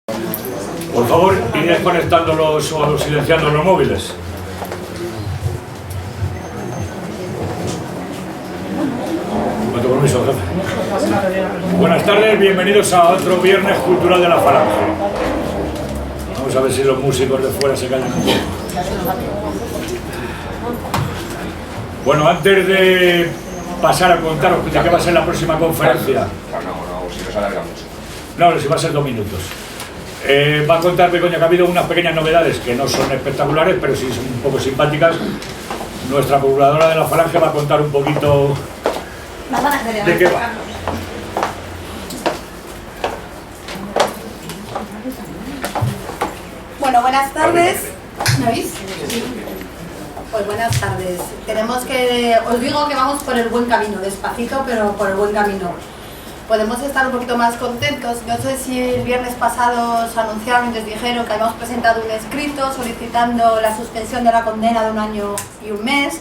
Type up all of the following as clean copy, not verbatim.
Por favor, ir desconectándolos o silenciando los móviles. Con tu permiso, jefe. Buenas tardes, bienvenidos a otro Viernes Cultural de la Falange. Vamos a ver si los músicos de fuera se callan un poco. Bueno, antes de pasar a contaros de qué va a ser la próxima conferencia. No, si no se alarga mucho. No, si va a ser 2 minutos. Va a contar Begoña que ha habido unas pequeñas novedades que no son espectaculares, pero sí son un poco simpáticas. Nuestra procuradora de la Falange va a contar un poquito de qué va. Bueno, buenas tardes. ¿Me oís? Pues buenas tardes. Os digo que vamos por el buen camino, despacito, pero por el buen camino. Podemos estar un poquito más contentos. No sé si el viernes pasado os anunciaron y os dijeron que habíamos presentado un escrito solicitando la suspensión de la condena de 1 año y 1 mes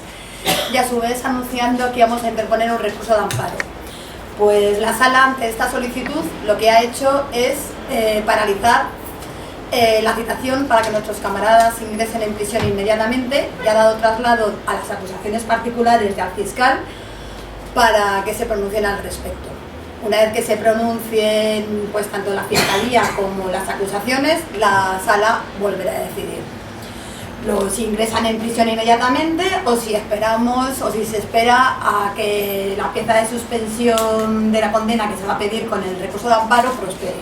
y a su vez anunciando que íbamos a interponer un recurso de amparo. Pues la sala, ante esta solicitud, lo que ha hecho es paralizar la citación para que nuestros camaradas ingresen en prisión inmediatamente y ha dado traslado a las acusaciones particulares y al fiscal para que se pronuncien al respecto. Una vez que se pronuncien pues tanto la Fiscalía como las acusaciones, la Sala volverá a decidir. Luego, si ingresan en prisión inmediatamente o si esperamos o si se espera a que la pieza de suspensión de la condena que se va a pedir con el recurso de amparo prospere.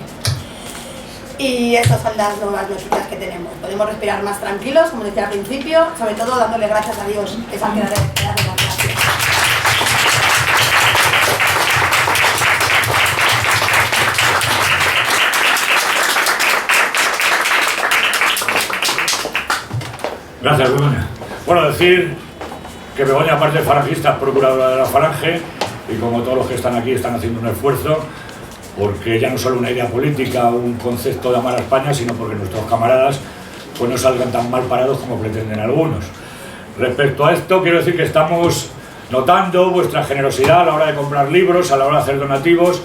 Y estas son las nuevas noticias que tenemos. Podemos respirar más tranquilos, como decía al principio, sobre todo dándole gracias a Dios, que es al que darle las gracias. Gracias, Begoña. Bueno, decir que Begoña, aparte de falangista, es procuradora de la Falange y como todos los que están aquí están haciendo un esfuerzo porque ya no solo una idea política o un concepto de amar a España, sino porque nuestros camaradas pues no salgan tan mal parados como pretenden algunos. Respecto a esto, quiero decir que estamos notando vuestra generosidad a la hora de comprar libros, a la hora de hacer donativos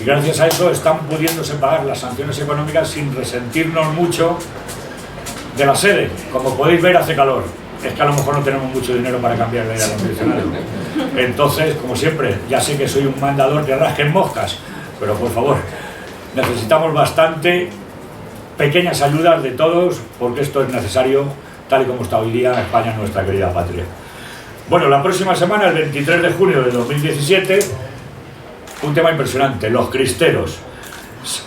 y gracias a eso están pudiéndose pagar las sanciones económicas sin resentirnos mucho de la sede. Como podéis ver, hace calor. Es que a lo mejor no tenemos mucho dinero para cambiar de aire acondicionado. Entonces, como siempre, ya sé que soy un mandador que rasquen moscas, pero por favor, necesitamos bastante pequeñas ayudas de todos, porque esto es necesario, tal y como está hoy día España, nuestra querida patria. Bueno, la próxima semana, el 23 de junio de 2017, un tema impresionante, los cristeros.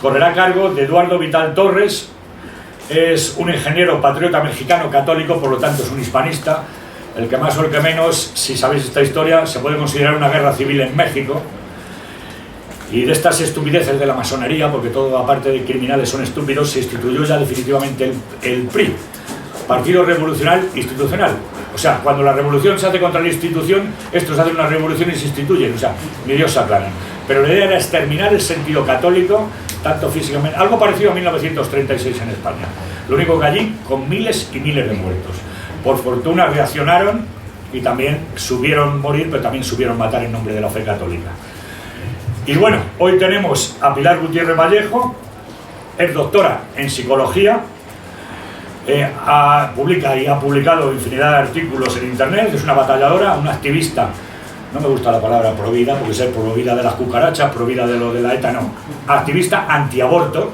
Correrá a cargo de Eduardo Vital Torres. Es un ingeniero patriota mexicano católico, por lo tanto es un hispanista. El que más o el que menos, si sabéis esta historia, se puede considerar una guerra civil en México. Y de estas estupideces de la masonería, porque todo aparte de criminales son estúpidos, se instituyó ya definitivamente el PRI, Partido Revolucionario Institucional. O sea, cuando la revolución se hace contra la institución, estos hacen una revolución y se instituyen, o sea, ni Dios se aclaran. Pero la idea era exterminar el sentido católico, tanto físicamente, algo parecido a 1936 en España. Lo único que allí, con miles y miles de muertos. Por fortuna reaccionaron y también supieron morir, pero también supieron matar en nombre de la fe católica. Y bueno, hoy tenemos a Pilar Gutiérrez Vallejo, es doctora en psicología, publica y ha publicado infinidad de artículos en internet, es una batalladora, una activista. No me gusta la palabra provida, porque ser provida de las cucarachas, provida de lo de la ETA, no. Activista antiaborto,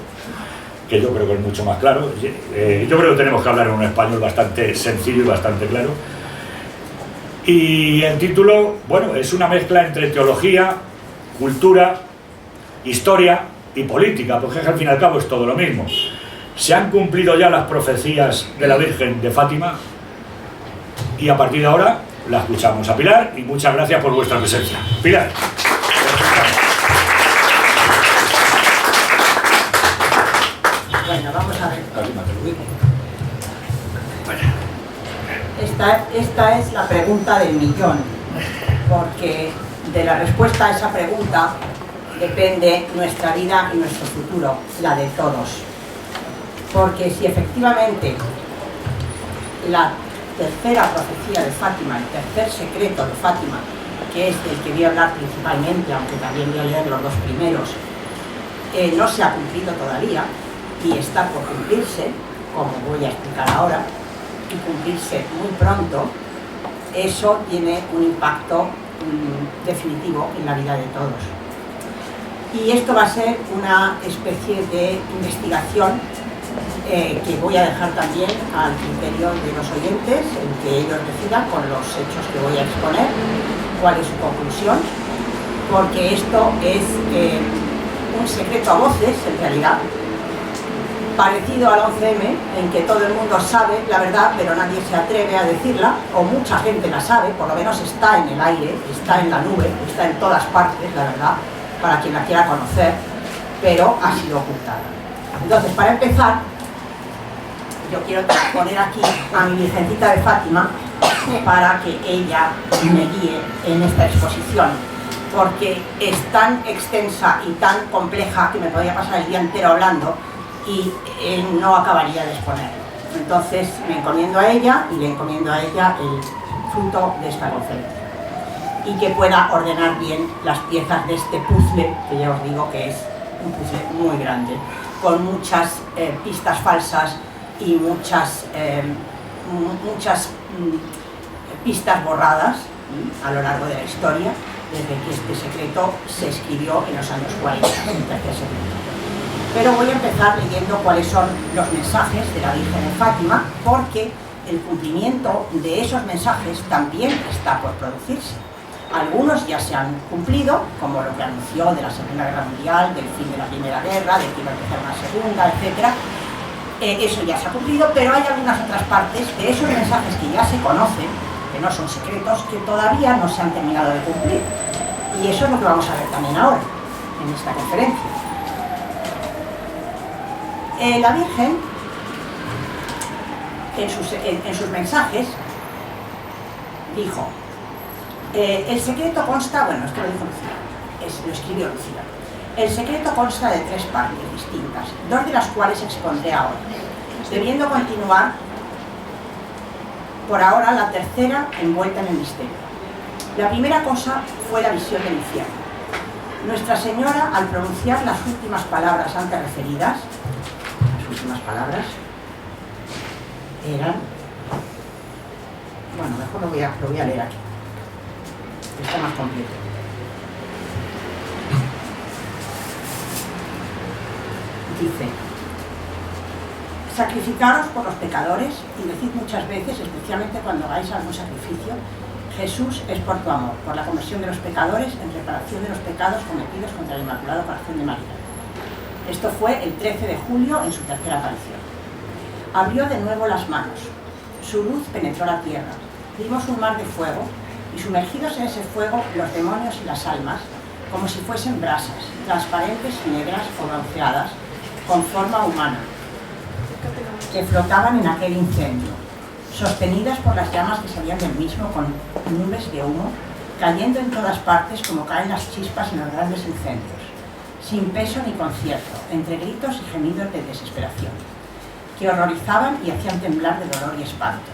que yo creo que es mucho más claro. Yo creo que tenemos que hablar en un español bastante sencillo y bastante claro. Y el título, bueno, es una mezcla entre teología, cultura, historia y política, porque al fin y al cabo es todo lo mismo. Se han cumplido ya las profecías de la Virgen de Fátima y a partir de ahora la escuchamos a Pilar y muchas gracias por vuestra presencia. Pilar. Bueno, vamos a ver. Esta es la pregunta del millón, porque de la respuesta a esa pregunta depende nuestra vida y nuestro futuro, la de todos. Porque si efectivamente la tercera profecía de Fátima, el tercer secreto de Fátima, que es del que voy a hablar principalmente, aunque también voy a leer los 2 primeros, no se ha cumplido todavía, y está por cumplirse, como voy a explicar ahora, y cumplirse muy pronto, eso tiene un impacto definitivo en la vida de todos. Y esto va a ser una especie de investigación que voy a dejar también al criterio de los oyentes, en que ellos decidan con los hechos que voy a exponer cuál es su conclusión, porque esto es un secreto a voces, en realidad, parecido al 11M, en que todo el mundo sabe la verdad, pero nadie se atreve a decirla, o mucha gente la sabe, por lo menos está en el aire, está en la nube, está en todas partes, la verdad, para quien la quiera conocer, pero ha sido ocultada. Entonces, para empezar, yo quiero poner aquí a mi Virgencita de Fátima para que ella me guíe en esta exposición, porque es tan extensa y tan compleja que me podría pasar el día entero hablando y no acabaría de exponerlo. Entonces me encomiendo a ella y le encomiendo a ella el fruto de esta conferencia y que pueda ordenar bien las piezas de este puzzle, que ya os digo que es un puzzle muy grande, con muchas pistas falsas y muchas pistas borradas a lo largo de la historia, desde que este secreto se escribió en los años 40 del tercer siglo. Pero voy a empezar leyendo cuáles son los mensajes de la Virgen de Fátima, porque el cumplimiento de esos mensajes también está por producirse. Algunos ya se han cumplido, como lo que anunció de la Segunda Guerra Mundial, del fin de la Primera Guerra, de que iba a empezar una segunda, etc. Eso ya se ha cumplido, pero hay algunas otras partes de esos mensajes que ya se conocen, que no son secretos, que todavía no se han terminado de cumplir. Y eso es lo que vamos a ver también ahora, en esta conferencia. La Virgen, en sus mensajes, dijo, el secreto consta, bueno, esto lo dijo Lucía, lo escribió Lucía, el secreto consta de 3 partes distintas, 2 de las cuales expondré ahora, debiendo continuar por ahora la tercera envuelta en el misterio. La primera cosa fue la visión del infierno. Nuestra Señora, al pronunciar las últimas palabras antes referidas, palabras eran, bueno, mejor lo voy a leer aquí, está más completo. Dice, sacrificaros por los pecadores y decid muchas veces, especialmente cuando hagáis algún sacrificio, Jesús es por tu amor, por la conversión de los pecadores en reparación de los pecados cometidos contra el Inmaculado Corazón de María. Esto fue el 13 de julio en su tercera aparición. Abrió de nuevo las manos. Su luz penetró la tierra. Vimos un mar de fuego y sumergidos en ese fuego los demonios y las almas, como si fuesen brasas, transparentes y negras o bronceadas, con forma humana, que flotaban en aquel incendio, sostenidas por las llamas que salían del mismo con nubes de humo, cayendo en todas partes como caen las chispas en los grandes incendios, sin peso ni concierto, entre gritos y gemidos de desesperación, que horrorizaban y hacían temblar de dolor y espanto.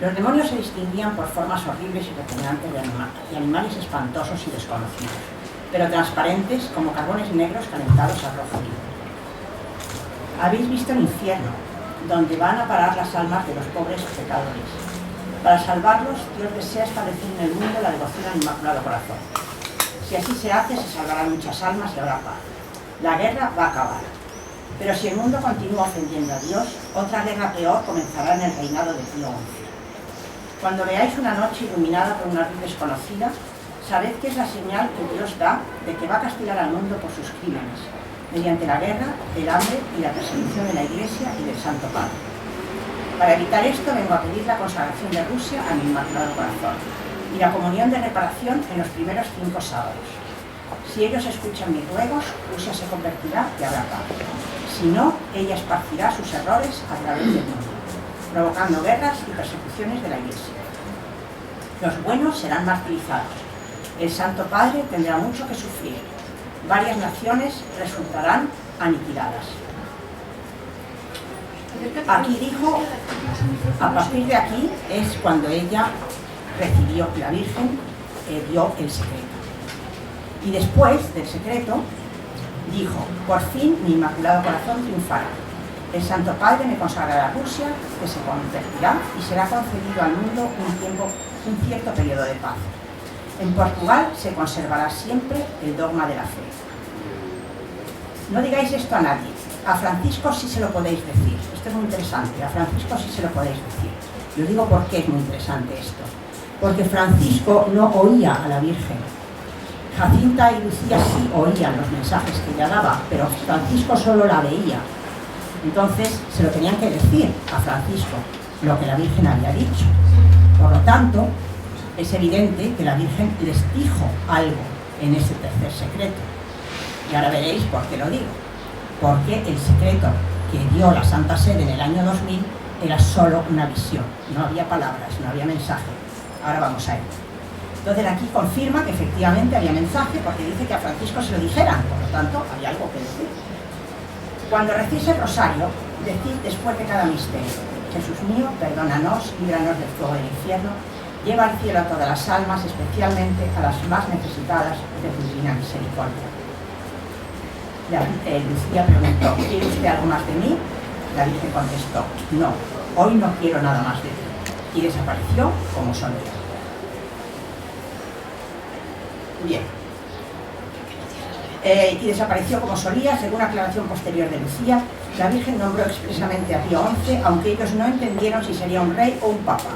Los demonios se distinguían por formas horribles y repugnantes de animales espantosos y desconocidos, pero transparentes como carbones negros calentados a rojo vivo. Habéis visto el infierno, donde van a parar las almas de los pobres pecadores. Para salvarlos, Dios desea establecer en el mundo la devoción al Inmaculado Corazón. Si así se hace, se salvarán muchas almas y habrá paz. La guerra va a acabar. Pero si el mundo continúa ofendiendo a Dios, otra guerra peor comenzará en el reinado de Pío XI. Cuando veáis una noche iluminada por una luz desconocida, sabed que es la señal que Dios da de que va a castigar al mundo por sus crímenes, mediante la guerra, el hambre y la persecución de la Iglesia y del Santo Padre. Para evitar esto, vengo a pedir la consagración de Rusia a mi Inmaculado Corazón y la comunión de reparación en los primeros 5 sábados. Si ellos escuchan mis ruegos, Rusia se convertirá y habrá paz. Si no, ella esparcirá sus errores a través del mundo, provocando guerras y persecuciones de la Iglesia. Los buenos serán martirizados. El Santo Padre tendrá mucho que sufrir. Varias naciones resultarán aniquiladas. Aquí dijo, a partir de aquí es cuando ella recibió, la Virgen dio el secreto. Y después del secreto dijo, por fin mi Inmaculado Corazón triunfará. El Santo Padre me consagrará a Rusia, que se convertirá y será concedido al mundo un cierto periodo de paz. En Portugal se conservará siempre el dogma de la fe. No digáis esto a nadie. A Francisco sí se lo podéis decir. Esto es muy interesante. A Francisco sí se lo podéis decir. Yo digo por qué es muy interesante esto. Porque Francisco no oía a la Virgen. Jacinta y Lucía sí oían los mensajes que ella daba, pero Francisco solo la veía. Entonces se lo tenían que decir a Francisco, lo que la Virgen había dicho. Por lo tanto, es evidente que la Virgen les dijo algo en ese tercer secreto. Y ahora veréis por qué lo digo. Porque el secreto que dio la Santa Sede en el año 2000 era solo una visión. No había palabras, no había mensaje. Ahora vamos a ello. Entonces aquí confirma que efectivamente había mensaje, porque dice que a Francisco se lo dijeran, por lo tanto había algo que decir. Cuando recéis el rosario, decid después de cada misterio: Jesús mío, perdónanos, líbranos del fuego del infierno, lleva al cielo a todas las almas, especialmente a las más necesitadas de tu divina misericordia. Lucía preguntó: ¿quiere usted algo más de mí? La Virgen contestó: no, hoy no quiero nada más de ti. Y desapareció como solía. Bien. Y desapareció como solía. Según aclaración posterior de Lucía, la Virgen nombró expresamente a Pío XI, aunque ellos no entendieron si sería un rey o un papa.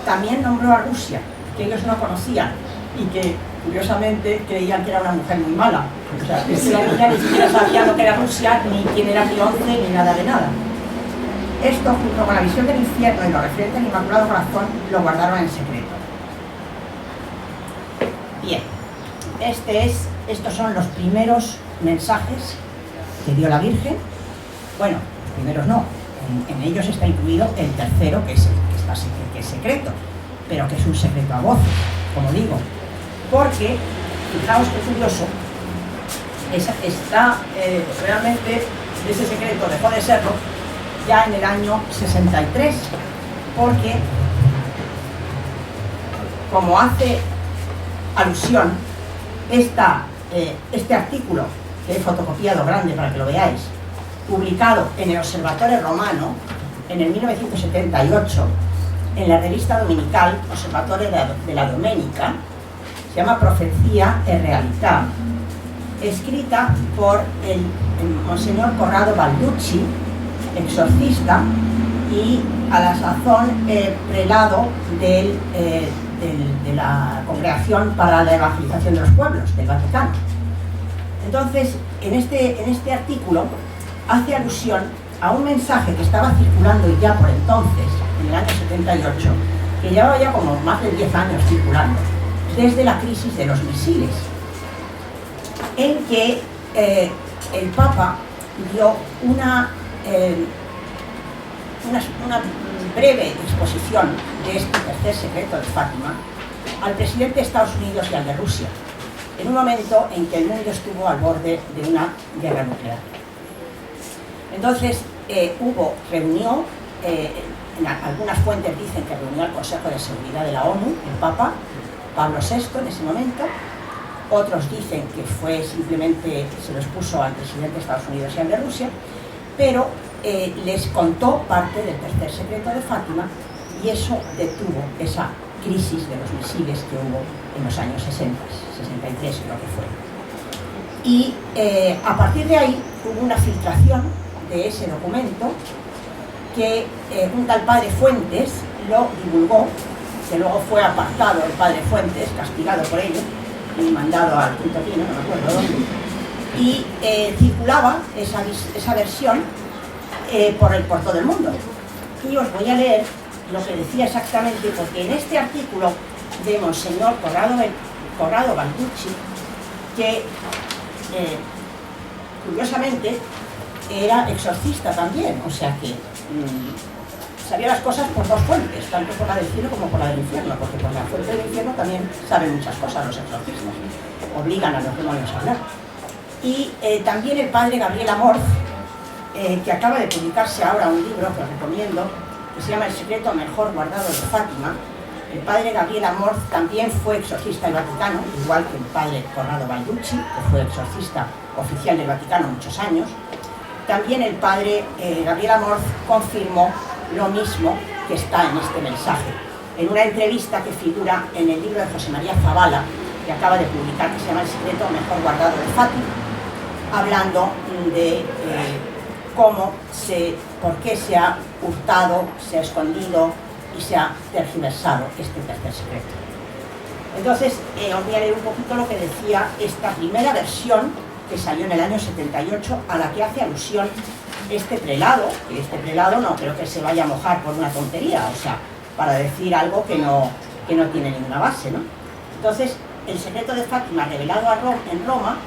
También nombró a Rusia, que ellos no conocían y que curiosamente creían que era una mujer muy mala. O sea, que la niña ni siquiera sabía lo que era Rusia, ni quién era Pío XI, ni nada de nada. Esto, junto con la visión del infierno y lo referente al Inmaculado Corazón, lo guardaron en secreto. Bien, estos son los primeros mensajes que dio la Virgen. Bueno, los primeros no, en ellos está incluido el tercero, que es secreto, pero que es un secreto a voces, como digo, porque, fijaos qué curioso, realmente ese secreto dejó de serlo ya en el año 63, porque, como hace alusión este artículo, que he fotocopiado grande para que lo veáis, publicado en el Observatorio Romano en el 1978, en la revista dominical Observatorio de la Domenica, se llama Profecía e Realtà, escrita por el Monseñor Corrado Balducci, exorcista y a la sazón prelado de la Congregación para la Evangelización de los Pueblos del Vaticano. Entonces, en este artículo hace alusión a un mensaje que estaba circulando ya por entonces, en el año 78, que llevaba ya como más de 10 años circulando, desde la crisis de los misiles, en que el Papa dio una breve exposición de este tercer secreto de Fátima al presidente de Estados Unidos y al de Rusia, en un momento en que el mundo estuvo al borde de una guerra nuclear. Entonces reunió, algunas fuentes dicen que reunió al Consejo de Seguridad de la ONU, el Papa Pablo VI en ese momento, otros dicen que fue simplemente, se lo expuso al presidente de Estados Unidos y al de Rusia, pero les contó parte del tercer secreto de Fátima y eso detuvo esa crisis de los misiles que hubo en los años 60, 63 creo que fue. Y a partir de ahí hubo una filtración de ese documento que un tal padre Fuentes lo divulgó, que luego fue apartado el padre Fuentes, castigado por ello, y mandado al Punto Pino, no me acuerdo dónde, y circulaba esa versión por todo el mundo. Y os voy a leer lo que decía exactamente, porque en este artículo de Monseñor Corrado Balducci, que curiosamente era exorcista también, o sea que sabía las cosas por dos fuentes, tanto por la del cielo como por la del infierno, porque por la fuente del infierno también saben muchas cosas los exorcistas, obligan a los demonios a hablar. Y también el padre Gabriel Amorth, que acaba de publicarse ahora un libro que os recomiendo, que se llama El secreto mejor guardado de Fátima. El padre Gabriel Amorth también fue exorcista del Vaticano, igual que el padre Corrado Balducci, que fue exorcista oficial del Vaticano muchos años. También el padre Gabriel Amorz confirmó lo mismo que está en este mensaje. En una entrevista que figura en el libro de José María Zavala, que acaba de publicar, que se llama El secreto mejor guardado de Fátima, hablando de por qué se ha hurtado, se ha escondido y se ha tergiversado este tercer secreto. Entonces, os voy a leer un poquito lo que decía esta primera versión que salió en el año 78, a la que hace alusión este prelado, que este prelado no creo que se vaya a mojar por una tontería, o sea, para decir algo que no tiene ninguna base, ¿no? Entonces, El secreto de Fátima revelado en Roma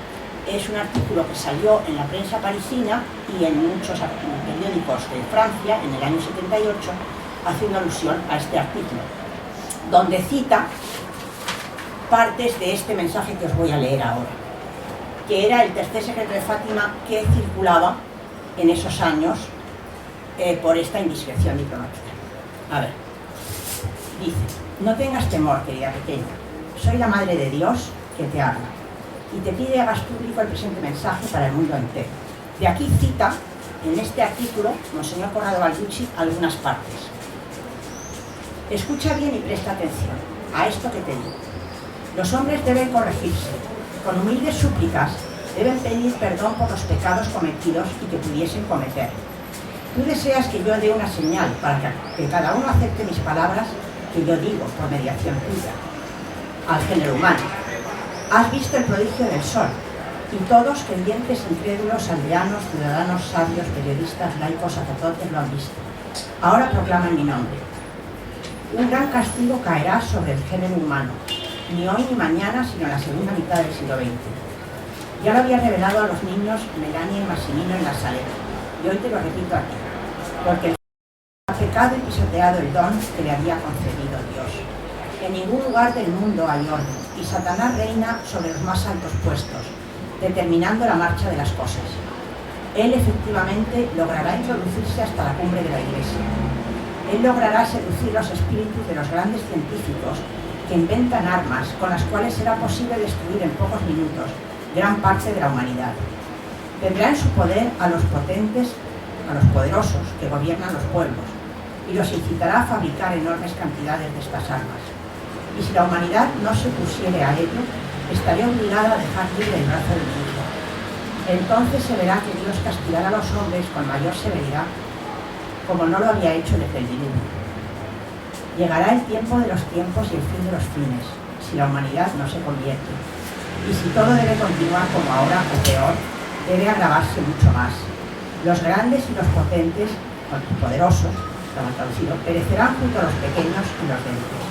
es un artículo que salió en la prensa parisina y en muchos periódicos de Francia en el año 78, haciendo alusión a este artículo, donde cita partes de este mensaje que os voy a leer ahora, que era el tercer secreto de Fátima que circulaba en esos años por esta indiscreción diplomática. A ver, dice: no tengas temor, querida pequeña, soy la Madre de Dios que te habla y te pide hagas público el presente mensaje para el mundo entero. De aquí cita, en este artículo, Monseñor Corrado Balducci, algunas partes. Escucha bien y presta atención a esto que te digo. Los hombres deben corregirse, con humildes súplicas deben pedir perdón por los pecados cometidos y que pudiesen cometer. Tú deseas que yo dé una señal para que cada uno acepte mis palabras que yo digo por mediación tuya al género humano. Has visto el prodigio del sol, y todos, creyentes, incrédulos, aldeanos, ciudadanos, sabios, periodistas, laicos, sacerdotes, lo han visto. Ahora proclaman mi nombre. Un gran castigo caerá sobre el género humano, ni hoy ni mañana, sino en la segunda mitad del siglo XX. Ya lo había revelado a los niños Melania y Massimino en la Saleta, y hoy te lo repito aquí, porque ha pecado y pisoteado el don que le había concedido Dios. En ningún lugar del mundo hay orden, y Satanás reina sobre los más altos puestos, determinando la marcha de las cosas. Él efectivamente logrará introducirse hasta la cumbre de la Iglesia. Él logrará seducir los espíritus de los grandes científicos que inventan armas con las cuales será posible destruir en pocos minutos gran parte de la humanidad. Tendrá en su poder a los potentes, a los poderosos que gobiernan los pueblos, y los incitará a fabricar enormes cantidades de estas armas. Y si la humanidad no se pusiere a ello, estaría obligada a dejar libre el brazo del mundo. Entonces se verá que Dios castigará a los hombres con mayor severidad, como no lo había hecho desde el diluvio. Llegará el tiempo de los tiempos y el fin de los fines, si la humanidad no se convierte. Y si todo debe continuar como ahora o peor, debe agravarse mucho más. Los grandes y los potentes, los poderosos, como traducido, perecerán junto a los pequeños y los débiles.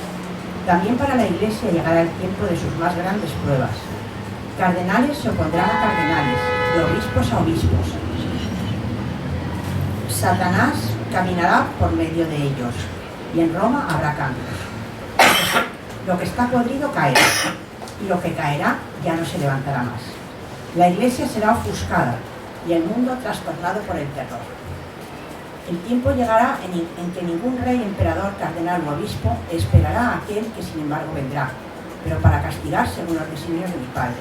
También para la Iglesia llegará el tiempo de sus más grandes pruebas. Cardenales se opondrán a cardenales, y obispos a obispos. Satanás caminará por medio de ellos, y en Roma habrá cambios. Lo que está podrido caerá, y lo que caerá ya no se levantará más. La Iglesia será ofuscada, y el mundo trastornado por el terror. El tiempo llegará en que ningún rey, emperador, cardenal o obispo esperará a aquel que sin embargo vendrá, pero para castigar según los designios de mi Padre.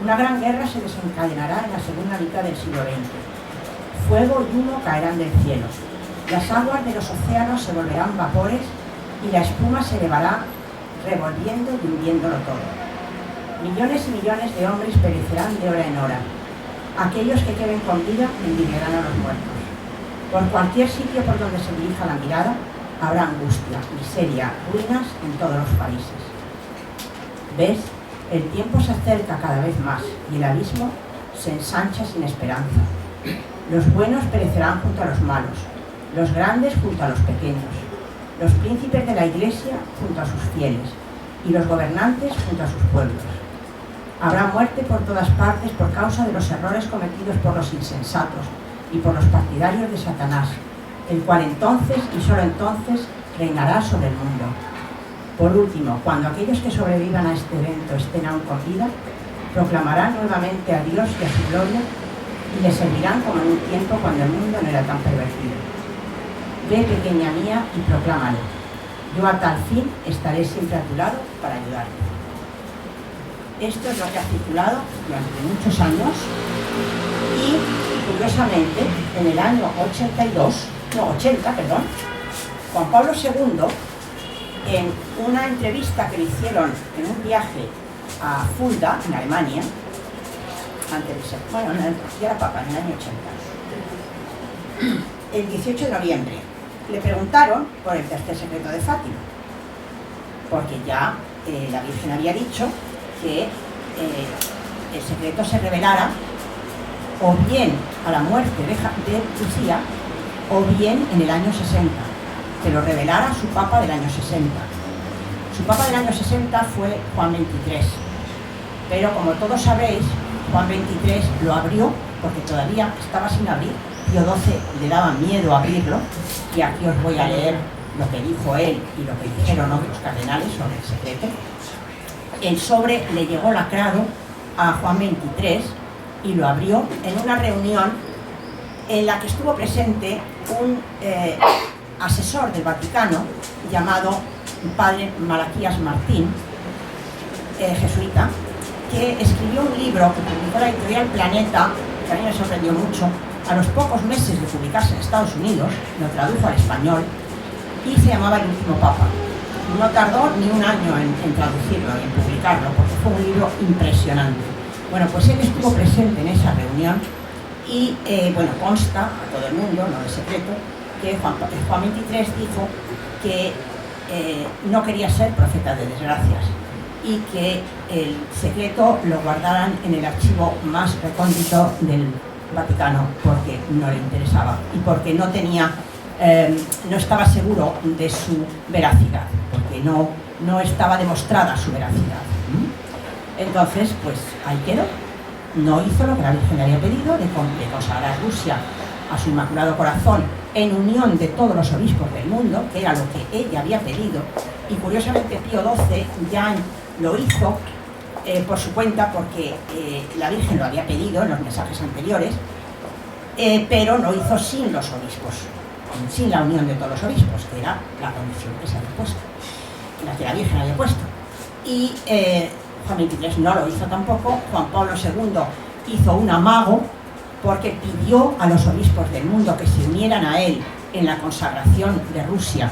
Una gran guerra se desencadenará en la segunda mitad del siglo XX. Fuego y humo caerán del cielo. Las aguas de los océanos se volverán vapores y la espuma se elevará revolviendo y hundiéndolo todo. Millones y millones de hombres perecerán de hora en hora. Aquellos que queden con vida envidiarán a los muertos. Por cualquier sitio por donde se dirija la mirada, habrá angustia, miseria, ruinas en todos los países. ¿Ves? El tiempo se acerca cada vez más y el abismo se ensancha sin esperanza. Los buenos perecerán junto a los malos, los grandes junto a los pequeños, los príncipes de la Iglesia junto a sus fieles y los gobernantes junto a sus pueblos. Habrá muerte por todas partes por causa de los errores cometidos por los insensatos y por los partidarios de Satanás, el cual entonces y solo entonces reinará sobre el mundo. Por último, cuando aquellos que sobrevivan a este evento estén aún con vida, proclamarán nuevamente a Dios y a su gloria y le servirán como en un tiempo cuando el mundo no era tan pervertido. Ve, pequeña mía, y proclámalo. Yo a tal fin estaré siempre a tu lado para ayudarte. Esto es lo que ha circulado durante muchos años y, como curiosamente, en el año 80, Juan Pablo II, en una entrevista que le hicieron en un viaje a Fulda, en Alemania, antes de ser, bueno, ya era papa, en el año 80, el 18 de noviembre, le preguntaron por el tercer secreto de Fátima, porque ya la Virgen había dicho que el secreto se revelara o bien a la muerte de Lucía o bien en el año 60, que lo revelara su papa del año 60. Su papa del año 60 fue Juan XXIII, pero como todos sabéis, Juan XXIII lo abrió porque todavía estaba sin abrir. Pío XII le daba miedo abrirlo, y aquí os voy a leer lo que dijo él y lo que dijeron otros cardenales sobre el secreto. El sobre le llegó lacrado a Juan XXIII y lo abrió en una reunión en la que estuvo presente un asesor del Vaticano llamado padre Malaquías Martín, jesuita, que escribió un libro que publicó la editorial Planeta, que a mí me sorprendió mucho. A los pocos meses de publicarse en Estados Unidos, lo tradujo al español y se llamaba El último papa. No tardó ni un año en traducirlo y en publicarlo, porque fue un libro impresionante. Bueno, pues él estuvo presente en esa reunión y, bueno, consta a todo el mundo, no es secreto, que Juan XXIII dijo que no quería ser profeta de desgracias y que el secreto lo guardaran en el archivo más recóndito del Vaticano, porque no le interesaba y porque no tenía, no estaba seguro de su veracidad, porque no estaba demostrada su veracidad. Entonces, pues ahí quedó. No hizo lo que la Virgen le había pedido, de consagrar Rusia a su Inmaculado Corazón en unión de todos los obispos del mundo, que era lo que ella había pedido, y curiosamente Pío XII ya lo hizo por su cuenta, porque la Virgen lo había pedido en los mensajes anteriores, pero lo hizo sin los obispos, sin la unión de todos los obispos, que era la condición que se había puesto, la que la Virgen había puesto. Y Juan XXIII no lo hizo tampoco. Juan Pablo II hizo un amago porque pidió a los obispos del mundo que se unieran a él en la consagración de Rusia,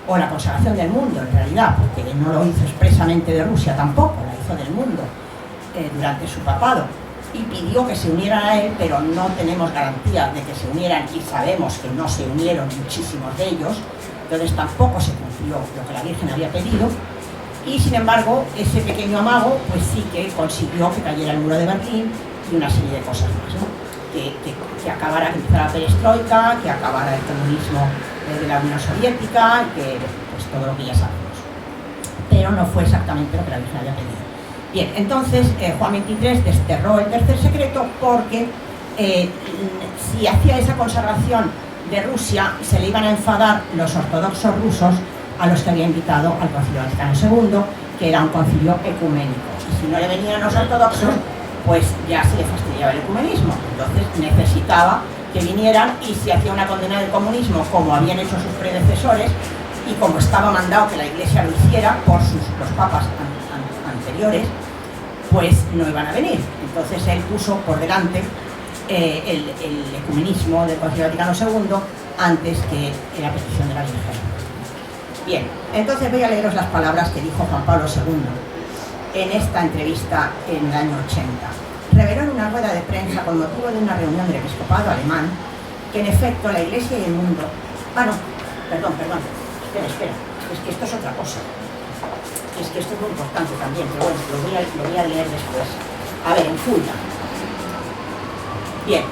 o la consagración del mundo en realidad, porque no lo hizo expresamente de Rusia tampoco, la hizo del mundo durante su papado, y pidió que se unieran a él, pero no tenemos garantía de que se unieran y sabemos que no se unieron muchísimos de ellos, entonces tampoco se cumplió lo que la Virgen había pedido. Y sin embargo, ese pequeño amago pues sí que consiguió que cayera el muro de Berlín y una serie de cosas más, ¿no? Que acabara, que empezara la perestroika, que acabara el comunismo de la Unión Soviética, y que pues todo lo que ya sabemos. Pero no fue exactamente lo que la Virgen había pedido. Bien, entonces Juan XXIII desterró el tercer secreto porque si hacía esa consagración de Rusia, se le iban a enfadar los ortodoxos rusos a los que había invitado al Concilio Vaticano II, que era un concilio ecuménico. Y si no le venían los ortodoxos, pues ya se le fastidiaba el ecumenismo. Entonces necesitaba que vinieran, y si hacía una condena del comunismo, como habían hecho sus predecesores, y como estaba mandado que la Iglesia lo hiciera por los papas anteriores, pues no iban a venir. Entonces él puso por delante el ecumenismo del Concilio Vaticano II antes que la petición de la Virgen. Bien, entonces voy a leeros las palabras que dijo Juan Pablo II en esta entrevista en el año 80. Reveló en una rueda de prensa con motivo de una reunión del episcopado alemán que en efecto la Iglesia y el mundo... Perdón, espera, es que esto es otra cosa. Es que esto es muy importante también, pero bueno, lo voy a leer después. A ver, en Fulda. Bien.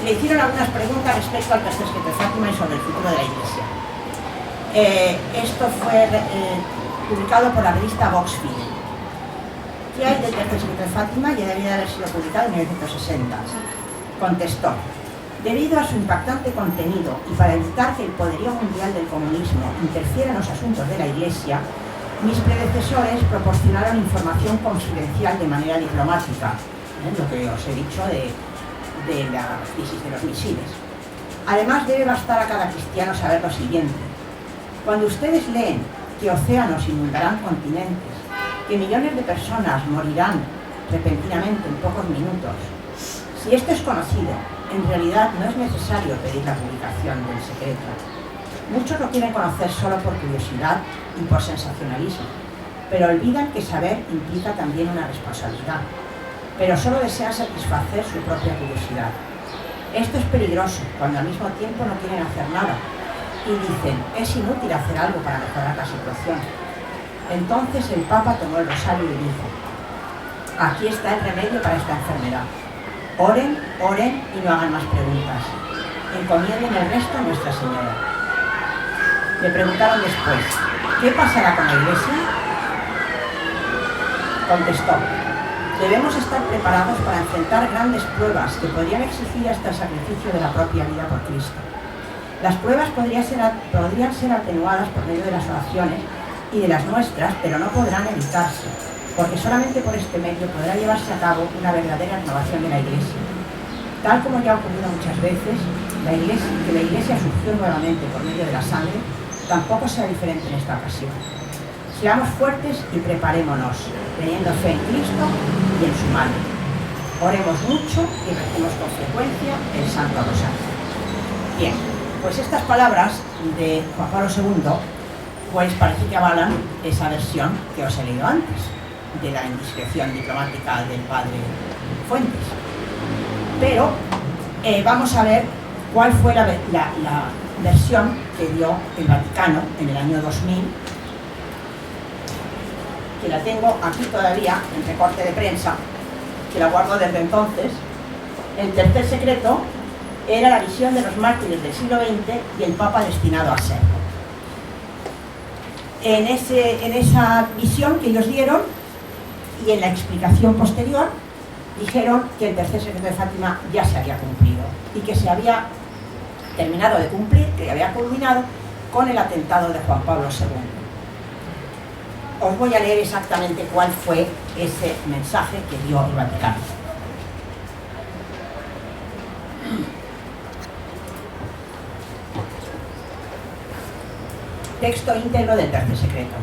Le hicieron algunas preguntas respecto al tercer secreto de Fátima y sobre el futuro de la Iglesia. Esto fue publicado por la revista Voxfield. ¿Qué hay del tercer secreto de Fátima? Ya debería haber sido publicado en 1960. Contestó: debido a su impactante contenido y para evitar que el poderío mundial del comunismo interfiera en los asuntos de la Iglesia, mis predecesores proporcionaron información confidencial de manera diplomática, lo que os he dicho de la crisis de los misiles. Además, debe bastar a cada cristiano saber lo siguiente: cuando ustedes leen que océanos inundarán continentes, que millones de personas morirán repentinamente en pocos minutos, Si esto es conocido, en realidad no es necesario pedir la publicación del secreto. Muchos lo quieren conocer solo por curiosidad y por sensacionalismo, pero olvidan que saber implica también una responsabilidad, pero solo desean satisfacer su propia curiosidad. Esto es peligroso cuando al mismo tiempo no quieren hacer nada y dicen, es inútil hacer algo para mejorar la situación. Entonces el Papa tomó el rosario y dijo, aquí está el remedio para esta enfermedad. Oren, oren y no hagan más preguntas. Encomienden el resto a Nuestra Señora. Le preguntaron después, ¿qué pasará con la Iglesia? Contestó, debemos estar preparados para enfrentar grandes pruebas que podrían exigir hasta el sacrificio de la propia vida por Cristo. Las pruebas podrían ser atenuadas por medio de las oraciones y de las nuestras, pero no podrán evitarse, porque solamente por este medio podrá llevarse a cabo una verdadera renovación de la Iglesia. Tal como ya ha ocurrido muchas veces, que la Iglesia surgió nuevamente por medio de la sangre, tampoco será diferente en esta ocasión. Seamos fuertes y preparémonos, teniendo fe en Cristo y en su Madre. Oremos mucho y recemos con frecuencia el Santo Rosario. Bien, pues estas palabras de Juan Pablo II, pues parece que avalan esa versión que os he leído antes, de la indiscreción diplomática del padre Fuentes. Pero vamos a ver cuál fue la versión que dio el Vaticano en el año 2000, que la tengo aquí todavía en recorte de prensa, que la guardo desde entonces. El tercer secreto era la visión de los mártires del siglo XX y el Papa destinado a serlo. En esa visión que ellos dieron y en la explicación posterior, dijeron que el tercer secreto de Fátima ya se había cumplido y que se había terminado de cumplir, que había culminado con el atentado de Juan Pablo II. Os voy a leer exactamente cuál fue ese mensaje que dio el Vaticano. Texto íntegro del tercer secreto.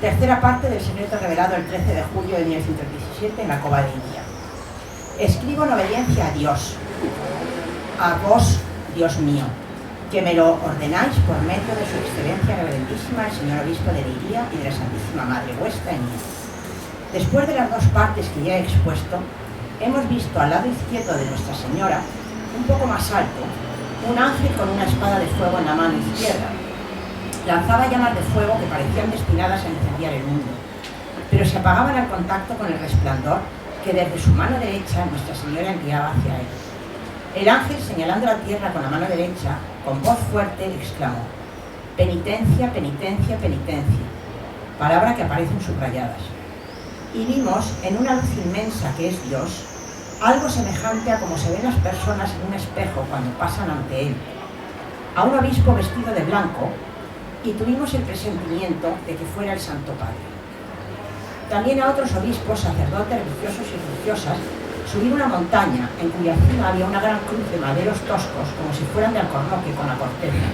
Tercera parte del secreto revelado el 13 de julio de 1917 en la Cova de India. Escribo en obediencia a Dios, a vos, Dios mío, que me lo ordenáis por medio de su excelencia reverendísima el señor obispo de Leiria y de la Santísima Madre vuestra y mía. Después de las dos partes que ya he expuesto, hemos visto al lado izquierdo de Nuestra Señora, un poco más alto, un ángel con una espada de fuego en la mano izquierda. Lanzaba llamas de fuego que parecían destinadas a incendiar el mundo, pero se apagaban al contacto con el resplandor que desde su mano derecha Nuestra Señora enviaba hacia él. El ángel, señalando la tierra con la mano derecha, con voz fuerte exclamó: penitencia, penitencia, penitencia, palabra que aparecen subrayadas. Y vimos, en una luz inmensa que es Dios, algo semejante a como se ven las personas en un espejo cuando pasan ante él, a un obispo vestido de blanco, y tuvimos el presentimiento de que fuera el Santo Padre. También a otros obispos, sacerdotes, religiosos y religiosas, subir una montaña en cuya cima había una gran cruz de maderos toscos, como si fueran de alcornoque con la corteza.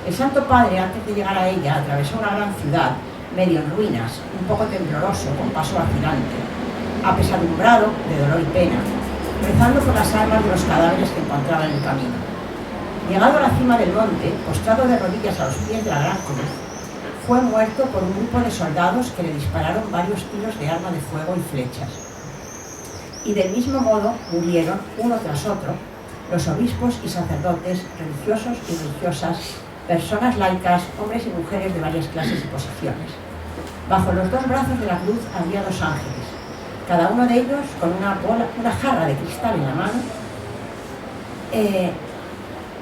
El Santo Padre, antes de llegar a ella, atravesó una gran ciudad, medio en ruinas, un poco tembloroso, con paso vacilante, apesadumbrado de dolor y pena, rezando por las almas de los cadáveres que encontraba en el camino. Llegado a la cima del monte, postrado de rodillas a los pies de la gran cruz, fue muerto por un grupo de soldados que le dispararon varios tiros de arma de fuego y flechas. Y del mismo modo murieron, uno tras otro, los obispos y sacerdotes, religiosos y religiosas, personas laicas, hombres y mujeres de varias clases y posiciones. Bajo los dos brazos de la cruz había dos ángeles, cada uno de ellos con una jarra de cristal en la mano,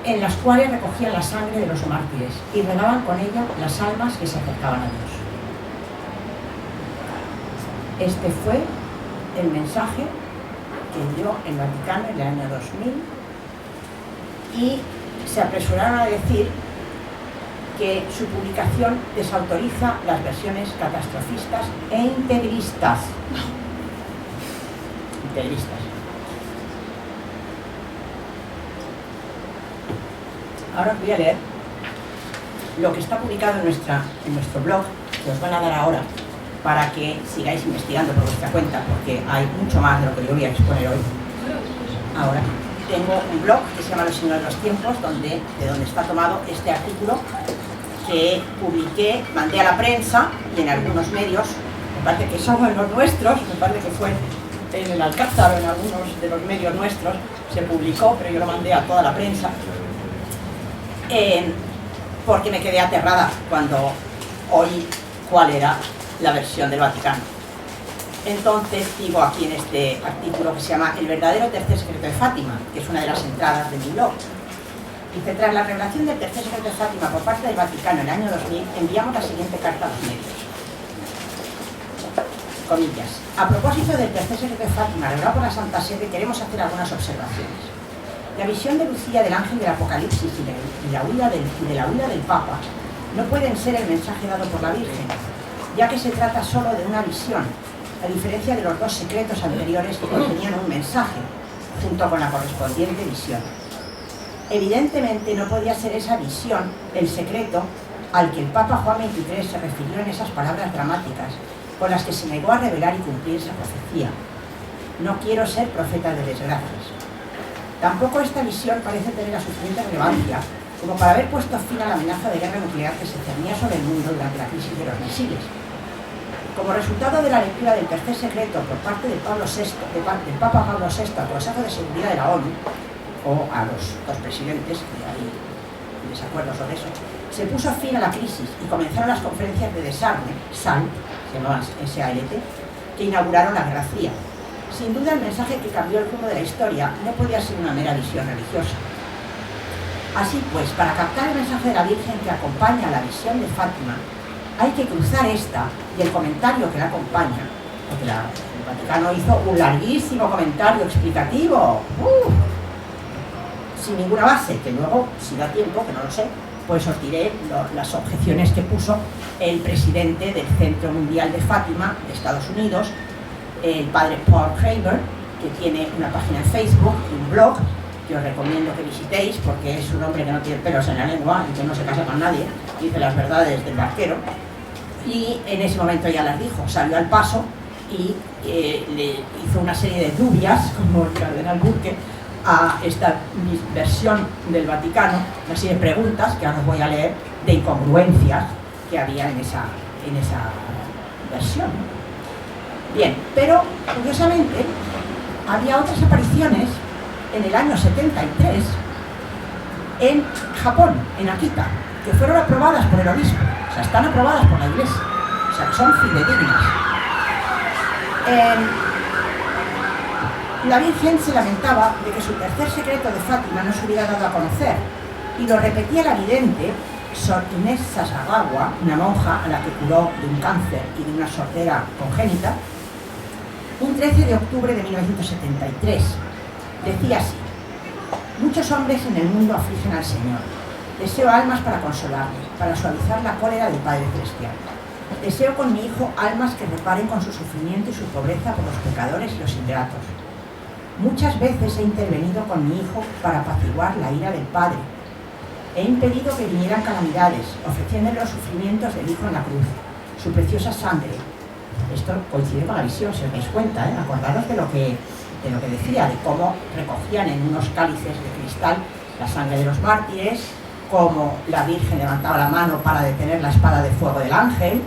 en las cuales recogían la sangre de los mártires y regaban con ella las almas que se acercaban a Dios. Este fue el mensaje que dio el Vaticano en el año 2000 y se apresuraron a decir que su publicación desautoriza las versiones catastrofistas e integristas. Ahora os voy a leer lo que está publicado en nuestro blog, que os van a dar ahora, para que sigáis investigando por vuestra cuenta, porque hay mucho más de lo que yo voy a exponer hoy. Ahora, tengo un blog que se llama Los Signos de los Tiempos, de donde está tomado este artículo que publiqué, mandé a la prensa y en algunos medios, me parece que son los nuestros, me parece que fue en el Alcázar o en algunos de los medios nuestros, se publicó, pero yo lo mandé a toda la prensa, porque me quedé aterrada cuando oí cuál era la versión del Vaticano. Entonces digo aquí en este artículo que se llama El verdadero tercer secreto de Fátima, que es una de las entradas de mi blog. Dice: tras la revelación del tercer secreto de Fátima por parte del Vaticano en el año 2000, enviamos la siguiente carta a los medios. Comillas. A propósito del tercer secreto de Fátima revelado por la Santa Sede, queremos hacer algunas observaciones. La visión de Lucía del ángel del Apocalipsis y la huida del Papa no pueden ser el mensaje dado por la Virgen, ya que se trata solo de una visión, a diferencia de los dos secretos anteriores que contenían un mensaje, junto con la correspondiente visión. Evidentemente no podía ser esa visión el secreto al que el Papa Juan XXIII se refirió en esas palabras dramáticas, con las que se negó a revelar y cumplir esa profecía. No quiero ser profeta de desgracias. Tampoco esta visión parece tener la suficiente relevancia como para haber puesto fin a la amenaza de guerra nuclear que se cernía sobre el mundo durante la crisis de los misiles. Como resultado de la lectura del tercer secreto por parte del Papa Pablo VI al Consejo de Seguridad de la ONU, o a los dos presidentes, que hay desacuerdo sobre eso, se puso fin a la crisis y comenzaron las conferencias de desarme, SALT, se llamaban SALT, que inauguraron la Guerra Fría. Sin duda, el mensaje que cambió el rumbo de la historia no podía ser una mera visión religiosa. Así pues, para captar el mensaje de la Virgen que acompaña a la visión de Fátima, hay que cruzar esta y el comentario que la acompaña, porque el Vaticano hizo un larguísimo comentario explicativo, sin ninguna base, que luego, si da tiempo, que no lo sé, pues os diré las objeciones que puso el presidente del Centro Mundial de Fátima de Estados Unidos, el padre Paul Kramer, que tiene una página en Facebook y un blog que os recomiendo que visitéis, porque es un hombre que no tiene pelos en la lengua y que no se casa con nadie, dice las verdades del barquero, y en ese momento ya las dijo, salió al paso y le hizo una serie de dubias, como el cardenal Burke, a esta versión del Vaticano, una serie de preguntas que ahora os voy a leer, de incongruencias que había en esa versión. Bien, pero curiosamente había otras apariciones en el año 73 en Japón, en Akita, que fueron aprobadas por el obispo, o sea, están aprobadas por la Iglesia, o sea, que son fidedignas. La Virgen se lamentaba de que su tercer secreto de Fátima no se hubiera dado a conocer, y lo repetía la vidente Sor Inés Sasagawa, una monja a la que curó de un cáncer y de una sordera congénita, un 13 de octubre de 1973. Decía así: muchos hombres en el mundo afligen al Señor. Deseo almas para consolarle, para suavizar la cólera del Padre Celestial. Deseo con mi Hijo almas que reparen con su sufrimiento y su pobreza por los pecadores y los ingratos. Muchas veces he intervenido con mi Hijo para apaciguar la ira del Padre. He impedido que vinieran calamidades, ofreciéndole los sufrimientos del Hijo en la cruz, su preciosa sangre. Esto coincide con la visión, si os dais cuenta, acordaros de lo que decía, de cómo recogían en unos cálices de cristal la sangre de los mártires, cómo la Virgen levantaba la mano para detener la espada de fuego del ángel.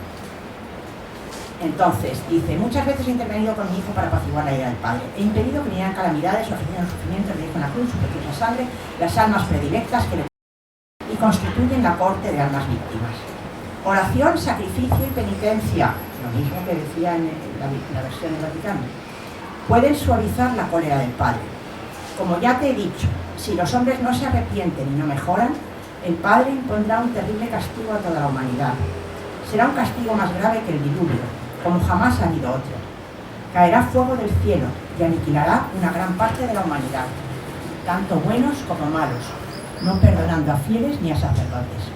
Entonces, dice, muchas veces he intervenido con mi Hijo para apaciguar la ira del Padre. He impedido que vinieran calamidades, ofreciendo los sufrimientos del Hijo en la cruz, su preciosa sangre, las almas predilectas que le y constituyen la corte de almas víctimas. Oración, sacrificio y penitencia, lo mismo que decía en la versión del Vaticano, pueden suavizar la cólera del Padre. Como ya te he dicho, si los hombres no se arrepienten y no mejoran, el Padre impondrá un terrible castigo a toda la humanidad. Será un castigo más grave que el diluvio, como jamás ha habido otro. Caerá fuego del cielo y aniquilará una gran parte de la humanidad, tanto buenos como malos, no perdonando a fieles ni a sacerdotes.